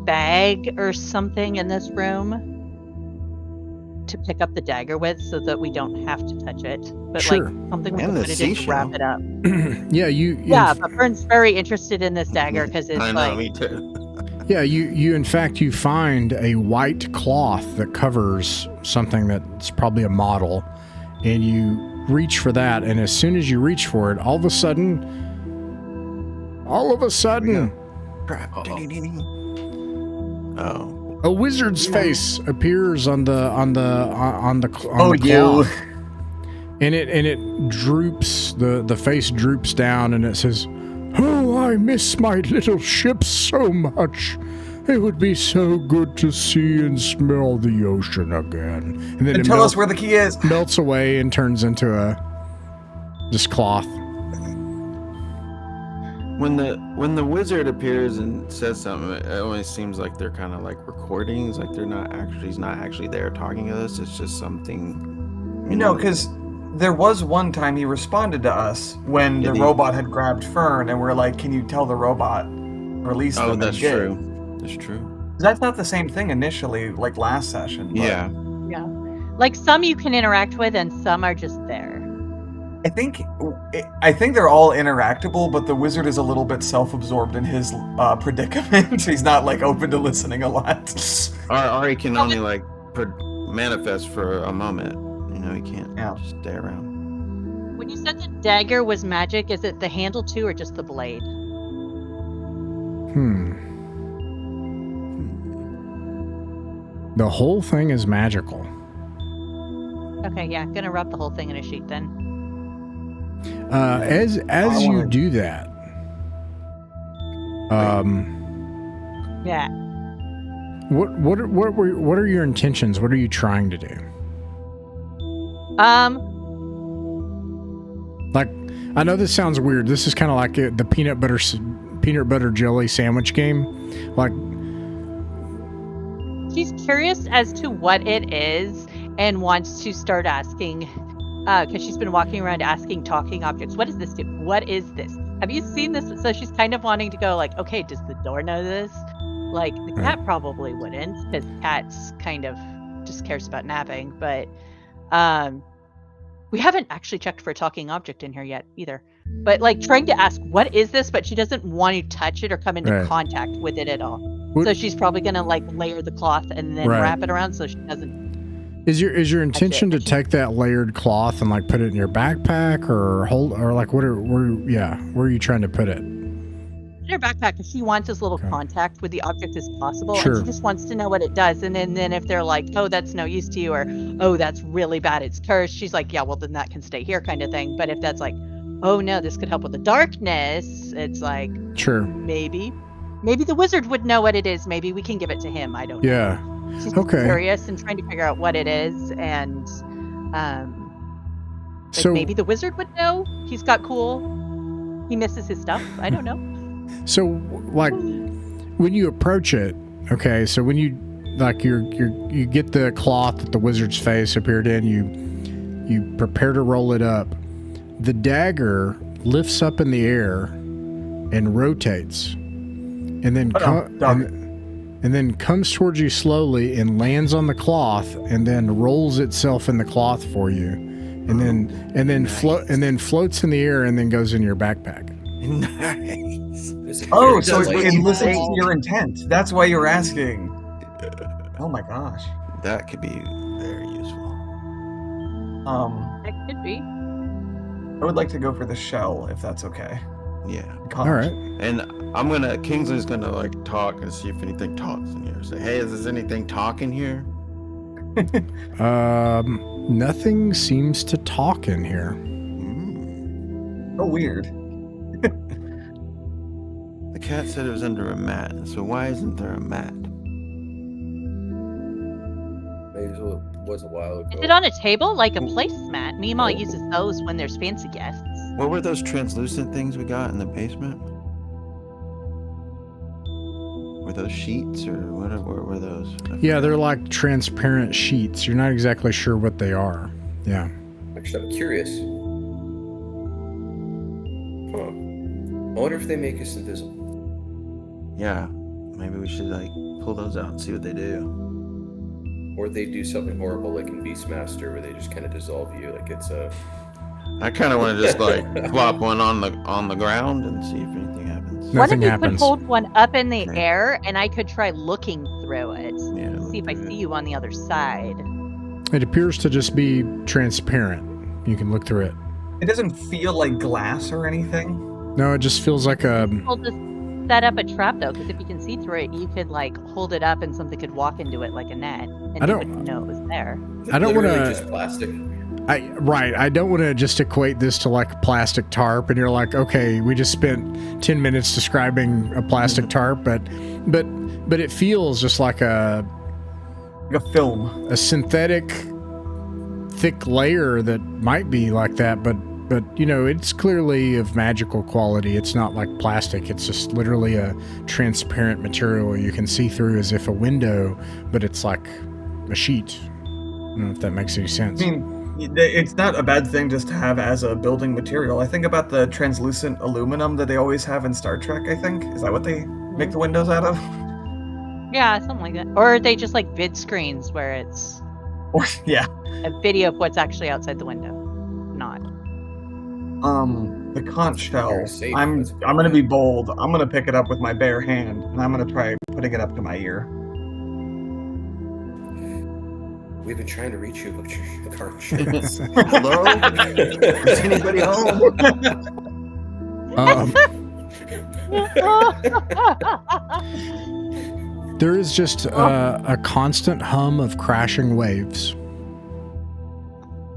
bag or something in this room to pick up the dagger with so that we don't have to touch it? But Sure. like something we And can the put it in to wrap seashell. it up. Yeah, Yeah, but Vern's very interested in this dagger because it's I know, like me too. Yeah, you in fact, you find a white cloth that covers something that's probably a model, and you reach for that, and as soon as you reach for it, all of a sudden, Crap. Ding-ding-ding-ding. Oh. a wizard's face appears on the Oh, you. cloth, and it droops. The face droops down, and it says, "Oh, I miss my little ship so much. It would be so good to see and smell the ocean again." And then And it tell us where the key is. melts away and turns into a just cloth. When the wizard appears and says something, it always seems like they're kind of like recordings, like he's not actually there talking to us. It's just something, You know, because there was one time he responded to us when the robot had grabbed Fern, and we're like, "Can you tell the robot release them?" Oh, that's true. That's true. That's not the same thing initially, like last session. But Yeah. Yeah. Like some you can interact with, and some are just there. I think they're all interactable, but the wizard is a little bit self-absorbed in his predicament. He's not like open to listening a lot. Or he can only like manifest for a moment. You know, he can't just stay around. When you said the dagger was magic, is it the handle too, or just the blade? The whole thing is magical. Okay, yeah, gonna rub the whole thing in a sheet then. As you do that, Yeah. what are your intentions? What are you trying to do? Like, I know this sounds weird. This is kind of like the peanut butter jelly sandwich game. Like, She's curious as to what it is and wants to start asking, because she's been walking around asking talking objects, what does this do? What is this? Have you seen this? So she's kind of wanting to go like, okay, does the door know this? Like, the cat probably wouldn't, because cats kind of just cares about napping, but we haven't actually checked for a talking object in here yet either. But like trying to ask, what is this? But she doesn't want to touch it or come into contact with it at all. So she's probably gonna like layer the cloth and then wrap it around so she doesn't. Is your intention to take that layered cloth and like put it in your backpack or hold, or like where are you trying to put it? In her backpack, because she wants as little contact with the object as possible, Sure. and she just wants to know what it does. And then if they're like, oh, that's no use to you, or oh, that's really bad, it's cursed, she's like, yeah, well then that can stay here, kind of thing. But if that's like, oh no, this could help with the darkness, it's like, Sure. Maybe the wizard would know what it is. Maybe we can give it to him. I don't know. Yeah. She's Okay. curious and trying to figure out what it is, and So maybe the wizard would know. He's got cool. He misses his stuff. I don't know. So like when you approach it, okay, so when you like you get the cloth that the wizard's face appeared in, you prepare to roll it up. The dagger lifts up in the air and rotates, and then and then comes towards you slowly and lands on the cloth, and then rolls itself in the cloth for you, and then floats in the air and then goes in your backpack. Nice. Oh, so it listens to your intent. That's why you're asking. Oh my gosh. That could be very useful. That could be. I would like to go for the shell, if that's okay. Yeah. All right. And Kingsley's gonna like talk and see if anything talks in here. Say, hey, is there anything talking here? Nothing seems to talk in here. Oh, weird. The cat said it was under a mat, so why isn't there a mat? Maybe it was a while ago. Is it on a table like a placemat? Meemaw uses those when there's fancy guests. What were those translucent things we got in the basement? Were those sheets or what were those? Yeah, they're like transparent sheets. You're not exactly sure what they are. Yeah. Actually, I'm curious. Huh. I wonder if they make us invisible. Yeah. Maybe we should like pull those out and see what they do. Or they do something horrible like in Beastmaster where they just kind of dissolve you. Like it's a... I kind of want to just like plop one on the ground and see if anything happens. What if Nothing you happens. could hold one up in the air and I could try looking through it? Yeah, See if I see you on the other side. It appears to just be transparent. You can look through it. It doesn't feel like glass or anything. No, it just feels like a. We'll just set up a trap though, because if you can see through it, you could like hold it up and something could walk into it like a net, and you wouldn't know it was there. I don't want Literally to. just plastic. I don't want to just equate this to like plastic tarp, and you're like, okay, we just spent 10 minutes describing a plastic tarp, but it feels just like Like a film. a synthetic thick layer that might be like that, but but it's clearly of magical quality. It's not like plastic. It's just literally a transparent material you can see through as if a window, but it's like a sheet. I don't know if that makes any sense. I mean, it's not a bad thing just to have as a building material. I think about the translucent aluminum that they always have in Star Trek, I think. Is that what they make the windows out of? Yeah, something like that. Or they just like vid screens where it's Or, yeah. a video of what's actually outside the window. Not. The conch shell. Very safe, I'm that's gonna be bold. I'm gonna pick it up with my bare hand, and I'm gonna try putting it up to my ear. We've been trying to reach you about your car shells. Hello? Is anybody home? There is just a constant hum of crashing waves.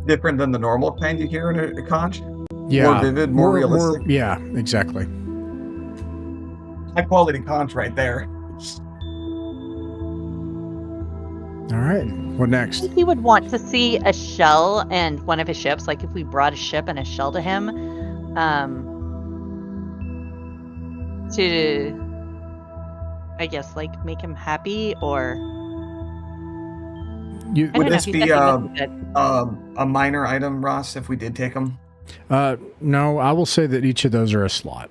Different than the normal kind you hear in a conch? Yeah, More vivid, more realistic? Yeah, exactly. High quality conch right there. All right, what I next? think he would want to see a shell and one of his ships. Like if we brought a ship and a shell to him, to, I guess, like make him happy, or You, I Would don't this know, be he's definitely good. a minor item, Ross, if we did take them? no, I will say that each of those are a slot.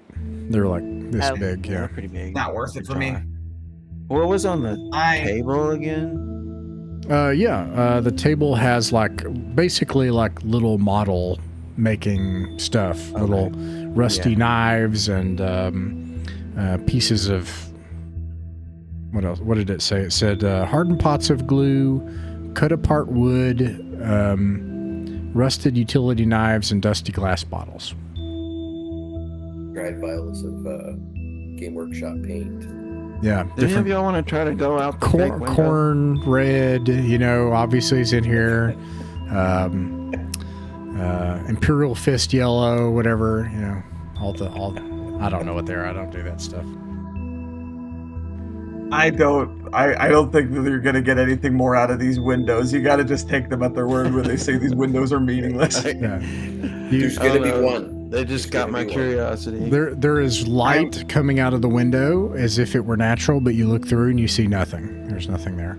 They're like this Oh. big, yeah. Pretty big. Not worth it for me. What was on the I table again? The table has basically little model making stuff, Okay. little rusty Yeah. knives and pieces of what else? What did it say? It said hardened pots of glue, cut apart wood, rusted utility knives, and dusty glass bottles. Dried vials of Game Workshop paint. Yeah, Did any of different y'all want to try to go out the fake window? corn red. Obviously is in here. Imperial Fist yellow, whatever. All. I don't know what they are. I don't do that stuff. I don't think that you're gonna get anything more out of these windows. You gotta just take them at their word when they say these windows are meaningless. Yeah. There's gonna be know. one. They just got my curiosity. There is light coming out of the window as if it were natural, but you look through and you see nothing. There's nothing there.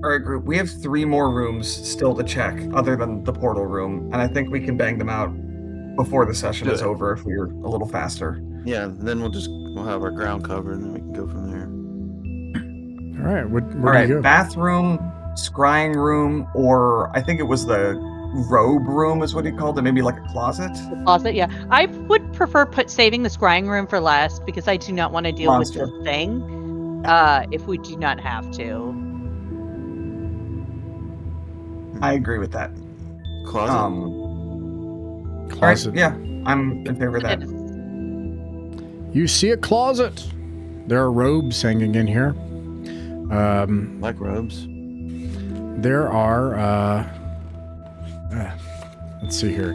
All right, group. We have 3 more rooms still to check, other than the portal room, and I think we can bang them out before the session is Good. over if we're a little faster. Yeah, then we'll have our ground covered and then we can go from there. All right. Where All do right, you go? bathroom, scrying room, or I think it was the robe room is what he called it, maybe like a closet? The closet, yeah. I would prefer saving the scrying room for last because I do not want to deal Monster. with the thing if we do not have to. I agree with that. Closet. All right, Closet. yeah, I'm in favor of that. You see a closet. There are robes hanging in here. Like robes. There are. Let's see here.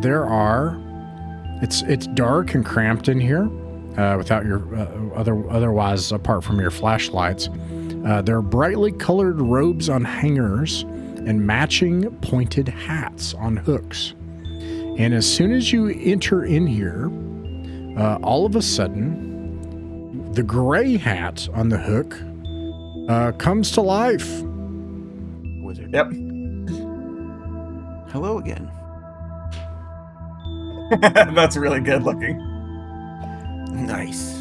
There are. It's dark and cramped in here. Without your otherwise apart from your flashlights. There are brightly colored robes on hangers and matching pointed hats on hooks. And as soon as you enter in here, all of a sudden, the gray hat on the hook comes to life. Wizard. Yep. Hello again. That's really good looking. Nice.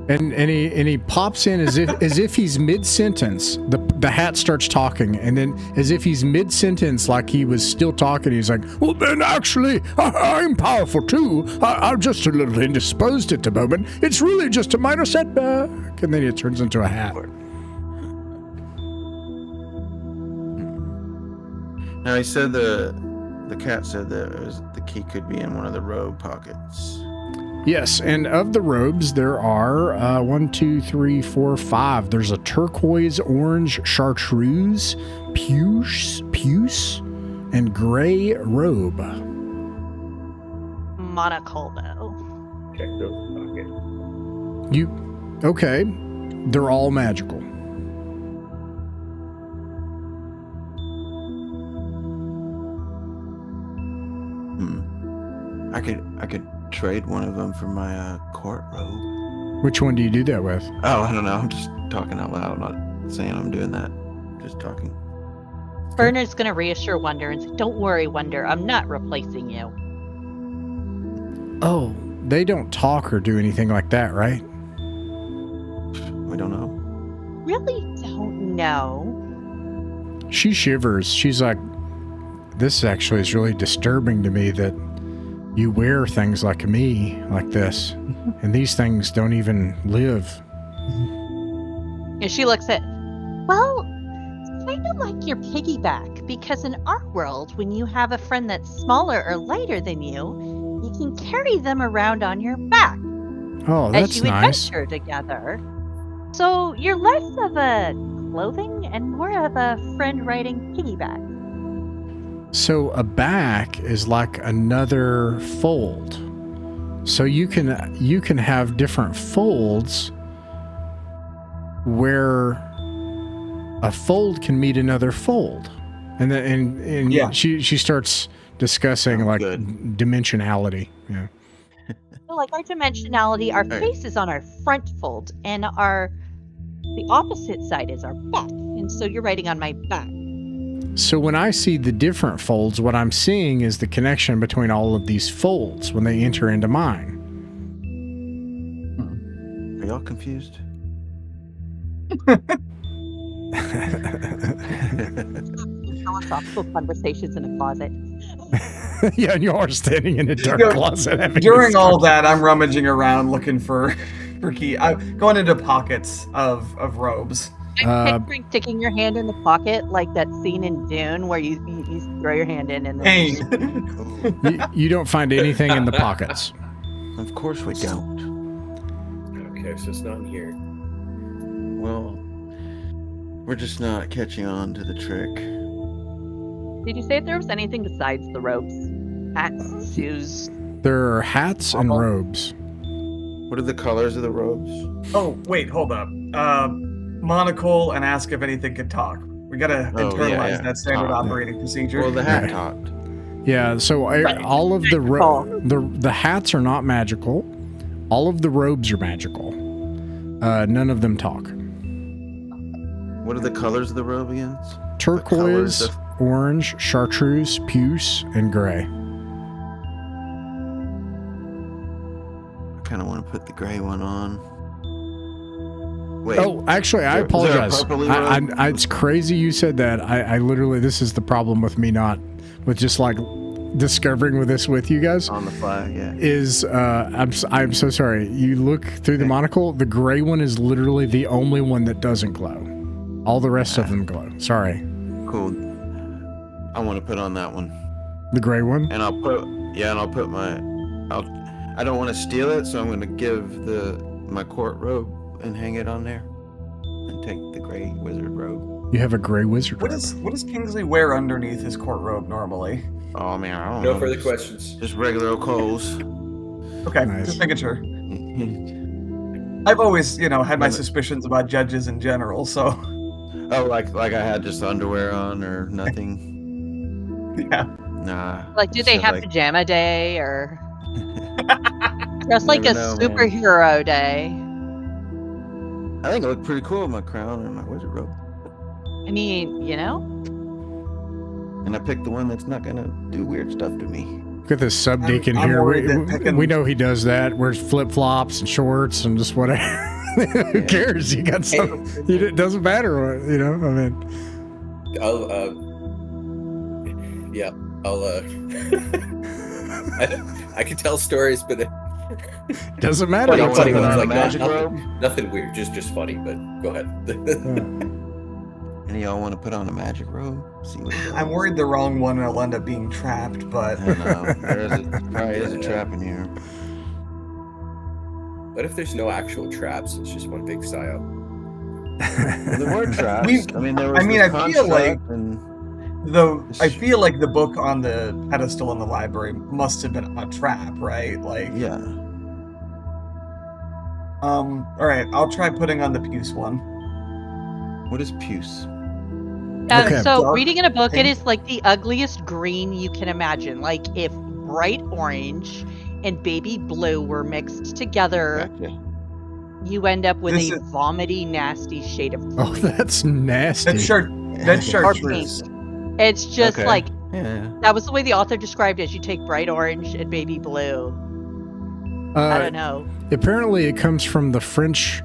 And he pops in as if he's mid-sentence. The hat starts talking, and then as if he's mid-sentence, like he was still talking, he's like, "Well, then actually, I'm powerful too. I'm just a little indisposed at the moment. It's really just a minor setback." And then it turns into a hat. Now he said the cat said that the key could be in one of the robe pockets. Yes, and of the robes, there are 1, 2, 3, 4, 5. There's a turquoise orange chartreuse, puce, and gray robe. Monocle, though. Check those pockets. Okay, they're all magical. I could trade one of them for my court robe. Which one do you do that with? Oh, I don't know. I'm just talking out loud. I'm not saying I'm doing that. Just talking. Bernard's gonna reassure Wonder and say, "Don't worry, Wonder. I'm not replacing you." Oh, they don't talk or do anything like that, right? We don't know. Really don't know. She shivers. She's like, this actually is really disturbing to me that you wear things like me, like this, and these things don't even live. And she looks at, well, it's kind of like your piggyback, because in our world, when you have a friend that's smaller or lighter than you can carry them around on your back Oh, as that's you nice. adventure together. So you're less of a clothing and more of a friend riding piggyback. So a back is like another fold. So you can have different folds where a fold can meet another fold. And then and Yeah. she starts discussing like Good. dimensionality. Yeah. So like our dimensionality, our Right. face is on our front fold, and the opposite side is our back. And so you're riding on my back. So when I see the different folds, what I'm seeing is the connection between all of these folds when they enter into mine. Are y'all confused? Philosophical conversations in a closet. Yeah, and you are standing in a dark You know, closet. having During this all that, I'm rummaging around looking for key. I'm going into pockets of robes. I'm picturing sticking your hand in the pocket, like that scene in Dune where you throw your hand in and then Pain. you don't find anything in the pockets. Of course we don't. Okay, so it's not in here. Well, we're just not catching on to the trick. Did you say if there was anything besides the robes? Hats, shoes? There are hats and Bubble. robes. What are the colors of the robes? Oh, wait, hold up. Monocle and ask if anything can talk. We gotta Oh, internalize yeah. that standard Talk. operating procedure. Well, the hat Right. talked. Yeah, so all of the hats are not magical. All of the robes are magical. None of them talk. What are the colors of the robe again? Turquoise, of- orange, chartreuse, puce, and gray. I kind of want to put the gray one on. Wait. Oh, actually, I Is there a apologize. purpley robe? It's crazy you said that. I literally, this is the problem with me not, with just like discovering with this with you guys. On the fly, yeah. Is I'm so sorry. You look through the monocle. The gray one is literally the only one that doesn't glow. All the rest of them glow. Sorry. Cool. I want to put on that one, The gray one. and I'll put my. I don't want to steal it, so I'm going to give my court robe and hang it on there, and take the gray wizard robe. You have a gray wizard What robe. does Kingsley wear underneath his court robe normally? Oh man, I don't know. No further questions. Just regular old clothes. Okay, Nice. just making sure. I've always, had my suspicions about judges in general, so Oh, like I had just underwear on or nothing. yeah. Nah. Like, do just they had, have like, pajama day or just like a Never know, man. superhero day? I think it looked pretty cool with my crown and my wizard robe. I mean, And I picked the one that's not gonna do weird stuff to me. Look at this subdeacon I'm here. worried that picking- We know he does that. Wears flip flops and shorts and just whatever. Who cares? You got some. It doesn't matter. I mean, I can tell stories, but doesn't matter. Funny, what's funny up ones, with like that. magic nothing, robe? nothing weird, just funny. But go ahead. Any of y'all want to put on a magic robe? See what it does? I'm worried the wrong one will end up being trapped, but I know. Probably is a trap in here. What if there's no actual traps? It's just one big psyop. Well, there were traps. There was I mean, the I feel like- construct and though I feel like the book on the pedestal in the library must have been a trap, right? Like, yeah. all right, I'll try putting on the puce one. What is puce? Okay. So Dark reading in a book, it pink. is like the ugliest green you can imagine. Like if bright orange and baby blue were mixed together, Gotcha. you end up with This a is- vomity, nasty shade of green. Oh, that's nasty. That's Or chartreuse. pink. It's just Okay. like, Yeah. that was the way the author described it. You take bright orange and baby blue. I don't know. Apparently, it comes from the French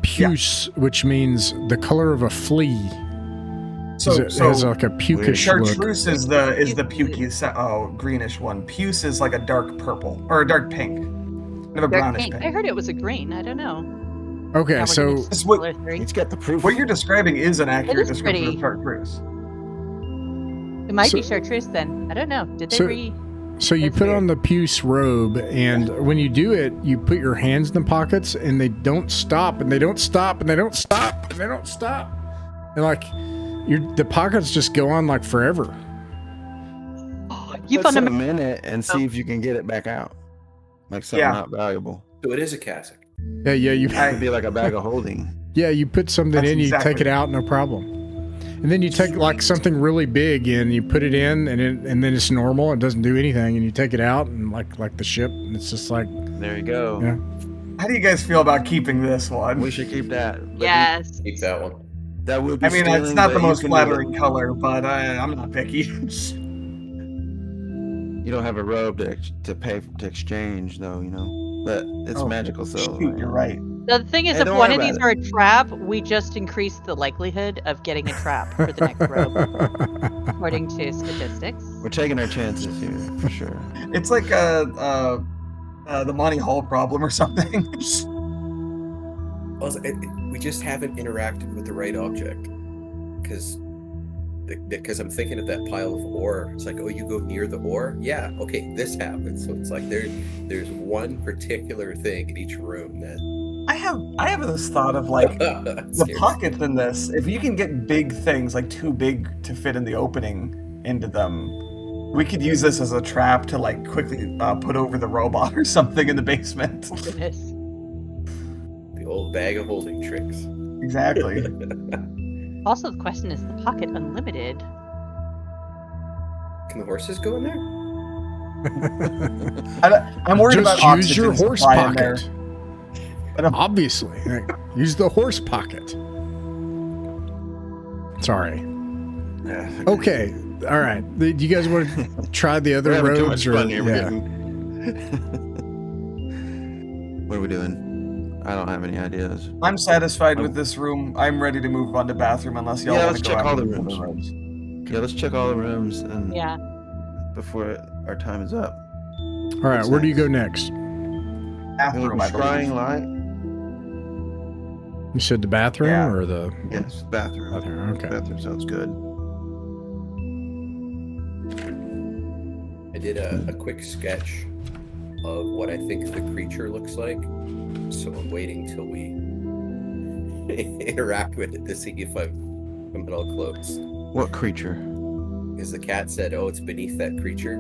puce, which means the color of a flea. So, it has like a pukish look. chartreuse is the pukey, greenish one. Puce is like a dark purple or a dark pink, kind of a Dark brownish pink. pink. I heard it was a green. I don't know. Okay, Now we're so getting It's what- color theory. He's got the proof. What you're describing is an accurate is description pretty. of chartreuse. It might So- be chartreuse then. I don't know. Did they So- re? So you That's put weird. on the puce robe, and when you do it, you put your hands in the pockets, and they don't stop, and they don't stop, and they don't stop, and they don't stop, and like the pockets just go on like forever. You Put found a something in it and see if you can get it back out. Like something Yeah. not valuable. So it is a cassock. Yeah, you It could be like a bag of holding. yeah you put something That's in, you exactly- take it out, no problem. And then you take like something really big in, you put it in, and then it's normal, it doesn't do anything, and you take it out, and like the ship, and it's just like There you go. Yeah. How do you guys feel about keeping this one? We should keep that. But Yes. Keep that one. That would be I mean, it's stealing, not but the you most can flattering do color, but I'm not picky. it. You don't have a robe to pay to exchange, though. You know, but it's Oh, magical, so Shoot, you're right. The thing is, Hey, if don't one worry of these about are a trap, we just increase the likelihood of getting a trap for the next robe, according to statistics. we're taking our chances here for sure. It's like the Monty Hall problem or something. Also, we just haven't interacted with the right object. Because I'm thinking of that pile of ore. It's like, oh, you go near the ore? Yeah, okay, this happens. So it's like there's one particular thing in each room that I have this thought of like the scares pockets in this. If you can get big things, like too big to fit in the opening into them, we could use this as a trap to like quickly put over the robot or something in the basement. Oh, goodness. the old bag of holding tricks. Exactly. Also, the question is, the pocket unlimited? Can the horses go in there? I'm worried Just about use your oxygen horse supply in there. pocket. I don't- Obviously, use the horse pocket. Sorry. Yeah. Okay. All right. Do you guys want to try the other We're having too robes? much fun here. We're Yeah. getting- What are we doing? I don't have any ideas. I'm satisfied with this room. I'm ready to move on to bathroom unless y'all Yeah, want let's to go check out all the and rooms. other rooms. Yeah, let's check all the rooms and Yeah. before our time is up. All right. Where do you go next? Bathroom, I Scrying believe. light. You said the bathroom Yeah. or the Yes, bathroom. bathroom? Okay. Bathroom sounds good. I did a quick sketch of what I think the creature looks like. So I'm waiting till we interact with it to see if I'm at all close. What creature? Because the cat said, "Oh, it's beneath that creature."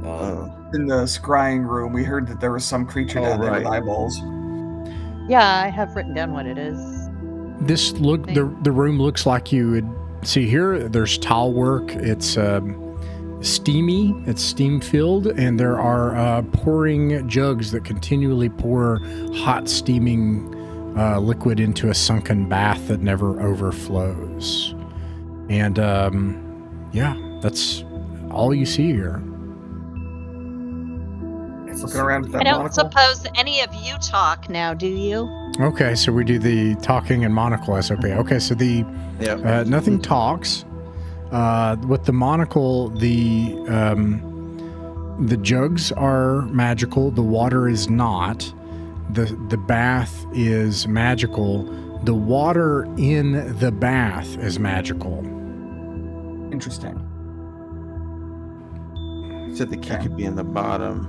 Oh, In the scrying room, we heard that there was some creature Oh, down there with right. eyeballs. Yeah, I have written down what it is. This look the room looks like you would see here. There's tile work. It's steamy. It's steam filled, and there are pouring jugs that continually pour hot steaming liquid into a sunken bath that never overflows. And yeah, that's all you see here. Looking around at that I don't monocle. suppose any of you talk now, do you? Okay, so we do the talking and monocle SOP. Okay, so the yeah. nothing talks. With the monocle, the jugs are magical. The water is not. The bath is magical. The water in the bath is magical. Interesting. Said the key Okay. could be in the bottom.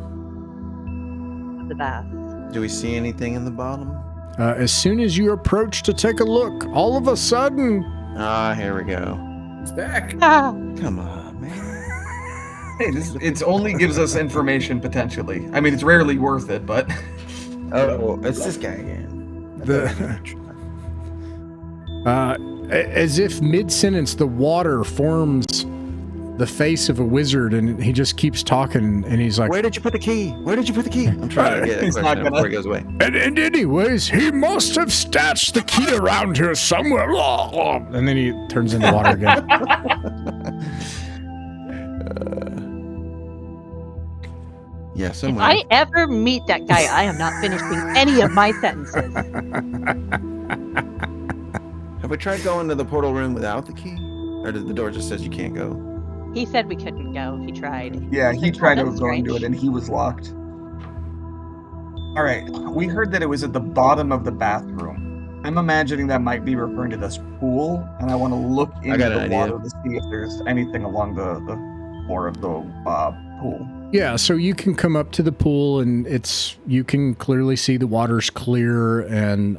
The bath. Do we see anything in the bottom? As soon as you approach to take a look, all of a sudden, Ah, here we go. It's back. Ah, Come on, man. Hey, it only gives us information potentially. I mean, it's rarely worth it, but Oh, it's this guy again. as if mid-sentence, the water forms the face of a wizard, and he just keeps talking, and he's like, Where did you put the key? Where did you put the key? I'm trying to get a He's not question gonna- before he goes away. and anyways, he must have stashed the key around here somewhere. And then he turns into water again. Yeah, If somewhere. I ever meet that guy, I am not finishing any of my sentences. Have we tried going to the portal room without the key? Or did the door just says you can't go? He said we couldn't go. He tried. Yeah, he tried to that's go into it strange. and he was locked. All right, we heard that it was at the bottom of the bathroom. I'm imagining that might be referring to this pool, and I want to look into got the an water idea. to see if there's anything along the floor of the pool. Yeah, so you can come up to the pool, and you can clearly see the water's clear and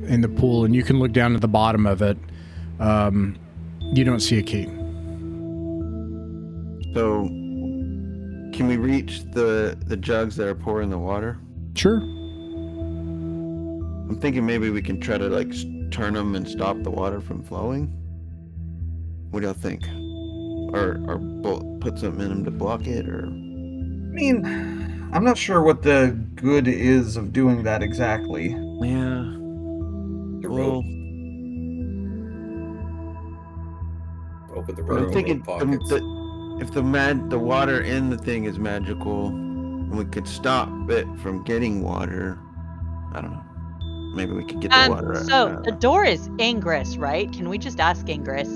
in the pool, and you can look down at the bottom of it. You don't see a key. So, can we reach the jugs that are pouring the water? Sure. I'm thinking maybe we can try to like turn them and stop the water from flowing. What do y'all think? Or put something in them to block it, or? I mean, I'm not sure what the good is of doing that exactly. Yeah. The Well, rope. Open the I'm rope. thinking Pockets. if the water in the thing is magical, and we could stop it from getting water. I don't know. Maybe we could get the water out. So the door is Ingress, right? Can we just ask Ingress?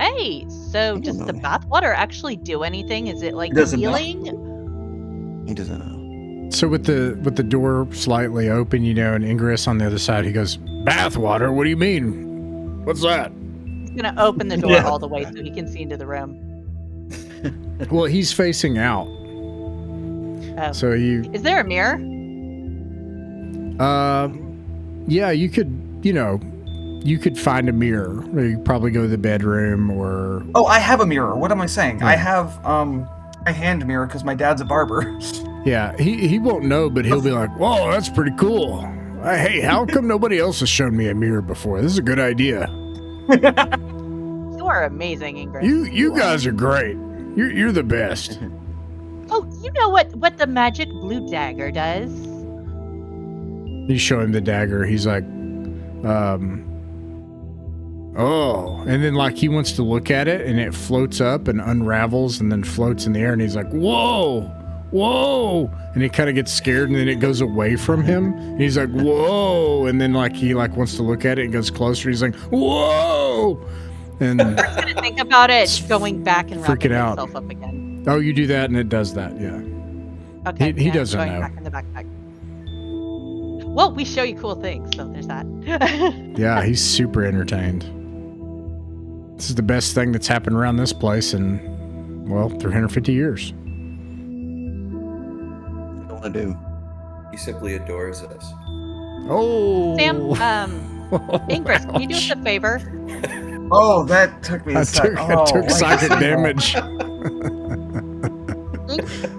Hey, so I does don't the know. bath water actually do anything? Is it like He doesn't know. healing? He doesn't know. So with the door slightly open, and Ingress on the other side, he goes, "Bath water? What do you mean? What's that?" He's gonna open the door Yeah. all the way so he can see into the room. Well, he's facing out. Oh. So Is there a mirror? yeah, you could find a mirror. Or you could probably go to the bedroom or Oh, I have a mirror. What am I saying? Yeah. I have a hand mirror because my dad's a barber. yeah, he won't know, but he'll be like, "Whoa, that's pretty cool. Hey, how come nobody else has shown me a mirror before? This is a good idea. You are amazing, Ingress. You guys are great. You're the best." Oh, you know what the magic blue dagger does? You show him the dagger. He's like, oh. And then like he wants to look at it, and it floats up and unravels and then floats in the air, and he's like, whoa, whoa. And he kind of gets scared, and then it goes away from him. And he's like, whoa. And then like he like wants to look at it and goes closer. He's like, whoa. And I'm gonna think about it going back and Freaking wrapping out. itself up again. oh, you do that, and it does that. Yeah. Okay. He yeah, doesn't going know. Back in the backpack. Well, we show you cool things, so there's that. Yeah, he's super entertained. This is the best thing that's happened around this place in, well, 350 years. What do I want to do? He simply adores us. Oh. Sam, Ingress, can you do us a favor? Oh, that took me a I sec. took my psychic God. damage. Can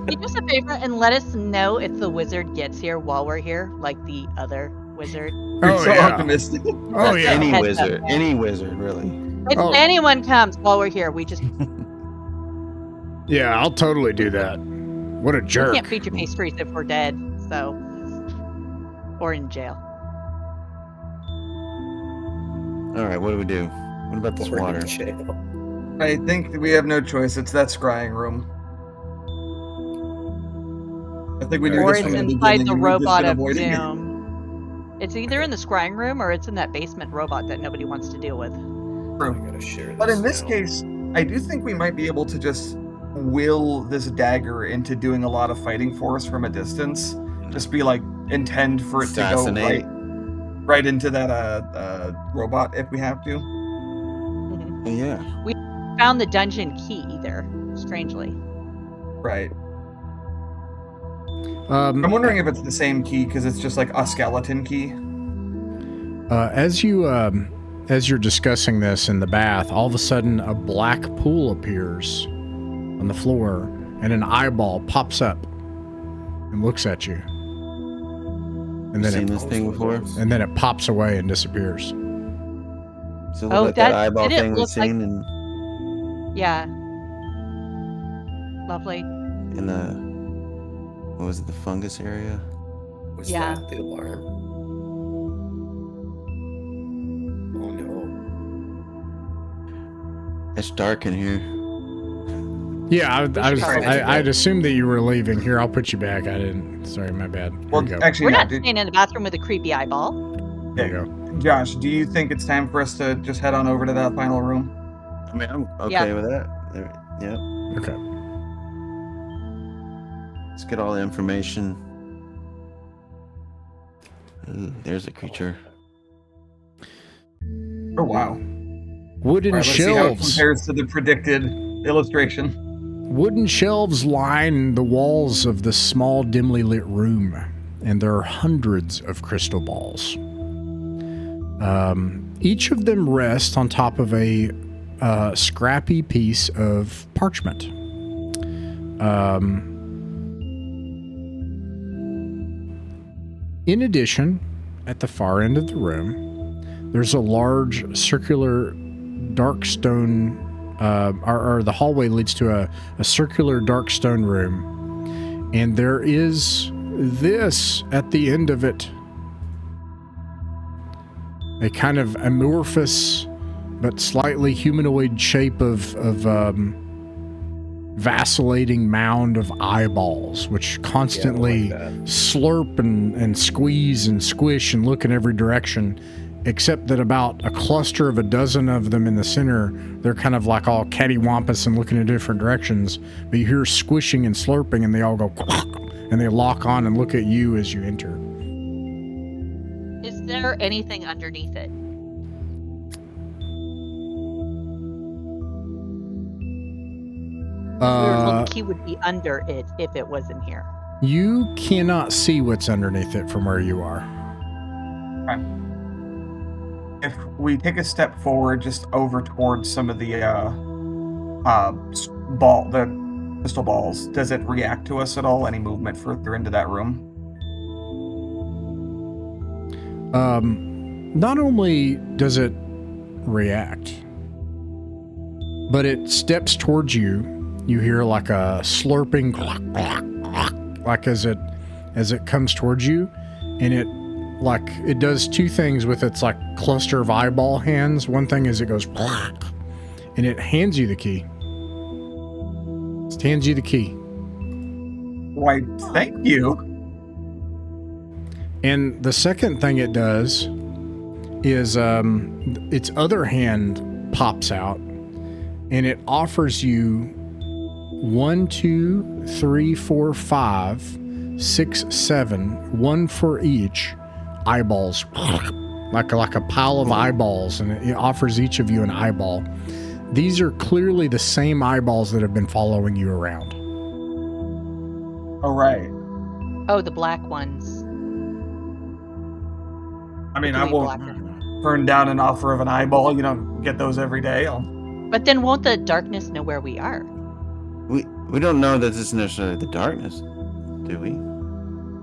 you do us a favor and let us know if the wizard gets here while we're here, like the other wizard? You're Oh, so yeah. optimistic. Oh, yeah. Any Heads wizard, up. any wizard, really. If Oh. anyone comes while we're here, we just Yeah, I'll totally do that. What a we jerk. can't feed you pastries if we're dead, so or in jail. All right, what do we do? What about this We're in water? jail. I think we have no choice. It's that scrying room. I think we do Or this it's from the inside beginning the and we've just robot been of avoiding it. doom. It's either in the scrying room or it's in that basement robot that nobody wants to deal with. I gotta share But in this now. case, I do think we might be able to just will this dagger into doing a lot of fighting for us from a distance. Just be like, intend for it to go Assassinate. right into that robot if we have to. Mhm. Yeah. Found the dungeon key either, strangely. Right. I'm wondering if it's the same key because it's just like a skeleton key. As you're discussing this in the bath, all of a sudden a black pool appears on the floor, and an eyeball pops up and looks at you, and Seen then this thing before? it pops away and disappears. So Oh, like that that- eyeball did it thing we've look like- seen, and Yeah. Lovely. in the, what was it, the fungus area? Was Yeah. that the alarm? Oh no. It's dark in here. Yeah, I'd go. assumed that you were leaving. Here, I'll put you back. I didn't. Sorry, my bad. Here Well, you go. actually, We're no. not staying in the bathroom with a creepy eyeball. There you go. Josh, do you think it's time for us to just head on over to that final room? I mean, I'm okay Yeah. with that. Yeah. Okay. Let's get all the information. Ooh, there's a creature. Oh wow! Wooden All right, let's see how it shelves. compares to the predicted illustration. Wooden shelves line the walls of this small, dimly lit room, and there are hundreds of crystal balls. Each of them rests on top of a scrappy piece of parchment. In addition, at the far end of the room, there's a large circular dark stone, or the hallway leads to a circular dark stone room, and there is this at the end of it. A kind of amorphous but slightly humanoid shape of vacillating mound of eyeballs, which constantly slurp and squeeze and squish and look in every direction, except that about a cluster of a dozen of them in the center, they're kind of like all cattywampus and looking in different directions, but you hear squishing and slurping, and they all go quack, and they lock on and look at you as you enter. Is there anything underneath it? We were told the key would be under it if it wasn't here. You cannot see what's underneath it from where you are. If we take a step forward, just over towards some of the crystal balls, does it react to us at all? Any movement further into that room? Not only does it react, but it steps towards you. You hear like a slurping, like as it comes towards you, and it does two things with its like cluster of eyeball hands. One thing is it goes, and it hands you the key. It hands you the key. Why, thank you. And the second thing it does is its other hand pops out, and it offers you 1, 2, 3, 4, 5, 6, 7, one for each eyeballs, like a pile of eyeballs, and it offers each of you an eyeball. These are clearly the same eyeballs that have been following you around. All right. Oh, the black ones. I mean, They I can be won't blacker. turn down an offer of an eyeball. You don't get those every day. But then won't the darkness know where we are? We don't know that this is necessarily the darkness, do we?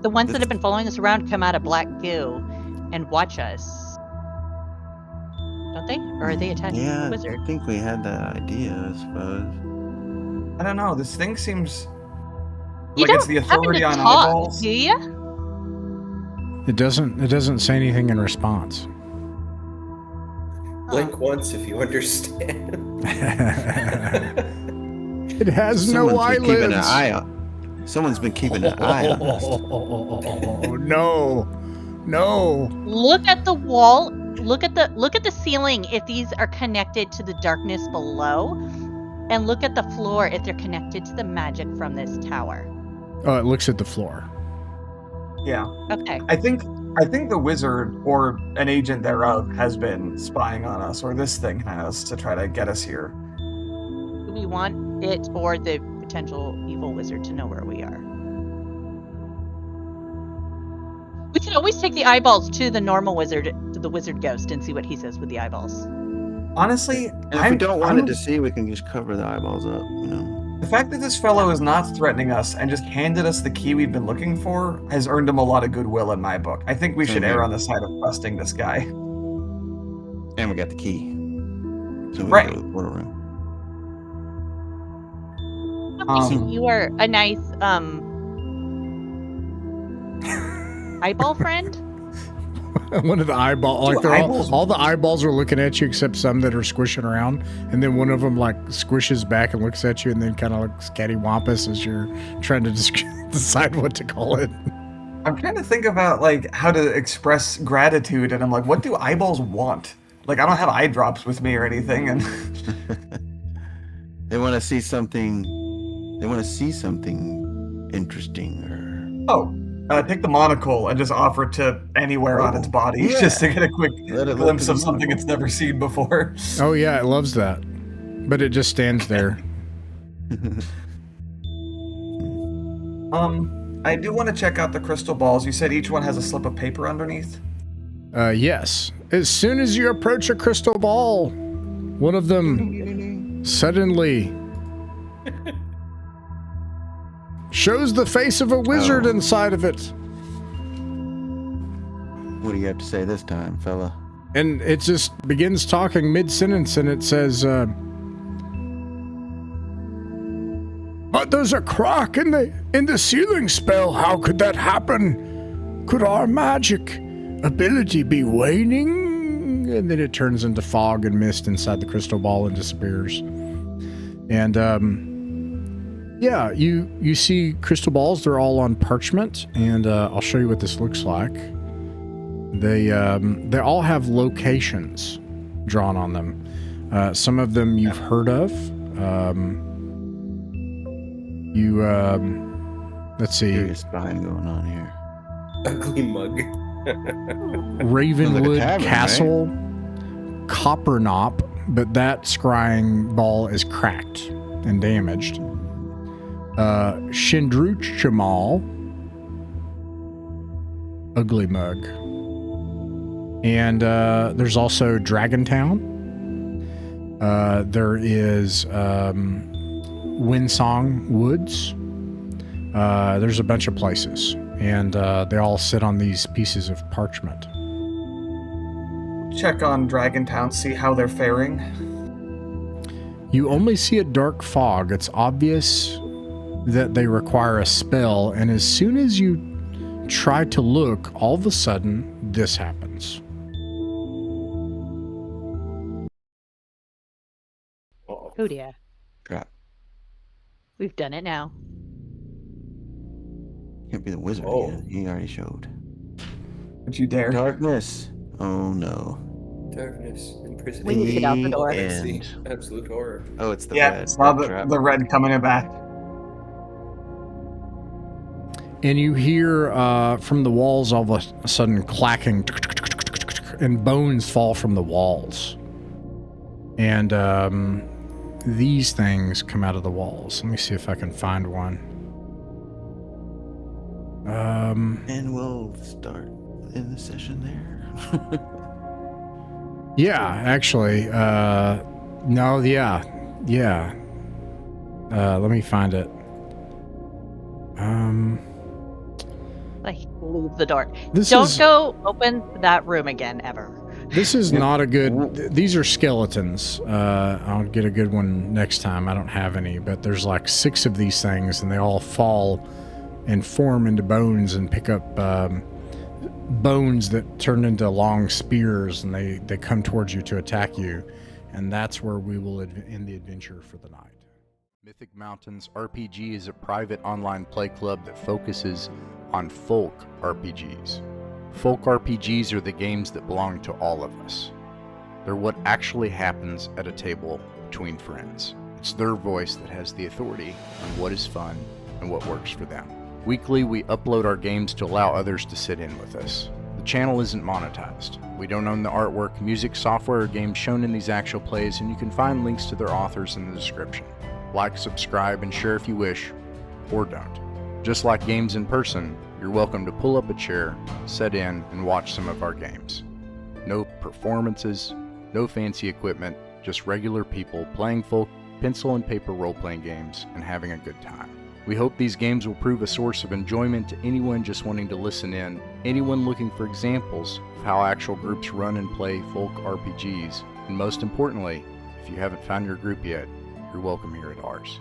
The ones that have been following us around come out of black goo and watch us. Don't they? Or are they attached to Yeah, the wizard? I think we had that idea, I suppose. I don't know. This thing seems You like it's don't the authority happen on to talk, eyeballs. do you? It doesn't say anything in response. Blink once if you understand. It has no Someone's been keeping an eyelids. eye on. Someone's been keeping an eye on us. Oh no. Look at the wall. Look at the ceiling if these are connected to the darkness below. And look at the floor if they're connected to the magic from this tower. Oh, it looks at the floor. Yeah. Okay. I think the wizard or an agent thereof has been spying on us, or this thing has, to try to get us here. Do we want it or the potential evil wizard to know where we are? We can always take the eyeballs to the normal wizard, to the wizard ghost, and see what he says with the eyeballs. Honestly, And if we don't want it to see, we can just cover the eyeballs up, you know. the fact that this fellow is not threatening us and just handed us the key we've been looking for has earned him a lot of goodwill in my book. I think we should err on the side of trusting this guy. And we got the key. So we Right. can go to the portal room. You are a nice eyeball friend. One of the eyeball, like all the eyeballs are looking at you except some that are squishing around, and then one of them like squishes back and looks at you, and then kind of looks cattywampus as you're trying to decide what to call it. I'm trying to think about like how to express gratitude, and I'm like, what do eyeballs want? Like, I don't have eye drops with me or anything, and They want to see something. They want to see something interesting, or take the monocle and just offer it to anywhere on its body, yeah. just to get a quick Let it look glimpse at of the something monocle. it's never seen before. Oh yeah, it loves that, but it just stands there. I do want to check out the crystal balls. You said each one has a slip of paper underneath? Yes. As soon as you approach a crystal ball, one of them suddenly shows the face of a wizard inside of it. What do you have to say this time, fella? And it just begins talking mid-sentence, and it says, but there's a crack in the ceiling spell. How could that happen? Could our magic ability be waning? And then it turns into fog and mist inside the crystal ball and disappears. And yeah, you see crystal balls. They're all on parchment, and I'll show you what this looks like. They all have locations drawn on them. Some of them you've heard of. Let's see. Serious spying going on here. Ugly mug. Ravenwood Sounds like a tavern, Castle, Copper Knop, but that scrying ball is cracked and damaged. Shindruch Chamal, Ugly Mug. And there's also Dragontown. There is Windsong Woods. There's a bunch of places, and they all sit on these pieces of parchment. Check on Dragontown, see how they're faring. You only see a dark fog. It's obvious that they require a spell, and as soon as you try to look, all of a sudden, this happens. Oh dear. Crap. We've done it now. Can't be the wizard Oh. again. He already showed. Don't you dare. Darkness. Oh no. Darkness, imprisonment. We need to get out the door. It's the And- absolute horror. Oh, it's the Yeah, red. saw red trap. the red coming in back. And you hear from the walls all of a sudden clacking, and bones fall from the walls. And these things come out of the walls. Let me see if I can find one. And we'll start in the session there. Yeah, actually, no, yeah. Let me find it. Like, leave the door. This Don't is go open that room again, ever. this is not a good. These are skeletons. I'll get a good one next time. I don't have any, but there's like 6 of these things, and they all fall and form into bones and pick up bones that turn into long spears, and they come towards you to attack you, and that's where we will end the adventure for the night. Mythic Mountains RPG is a private online play club that focuses on folk RPGs. Folk RPGs are the games that belong to all of us. They're what actually happens at a table between friends. It's their voice that has the authority on what is fun and what works for them. Weekly, we upload our games to allow others to sit in with us. The channel isn't monetized. We don't own the artwork, music, software, or games shown in these actual plays, and you can find links to their authors in the description. Like, subscribe, and share if you wish, or don't. Just like games in person, you're welcome to pull up a chair, sit in, and watch some of our games. No performances, no fancy equipment, just regular people playing folk pencil and paper role-playing games and having a good time. We hope these games will prove a source of enjoyment to anyone just wanting to listen in, anyone looking for examples of how actual groups run and play folk RPGs, and most importantly, if you haven't found your group yet, you're welcome here at ours.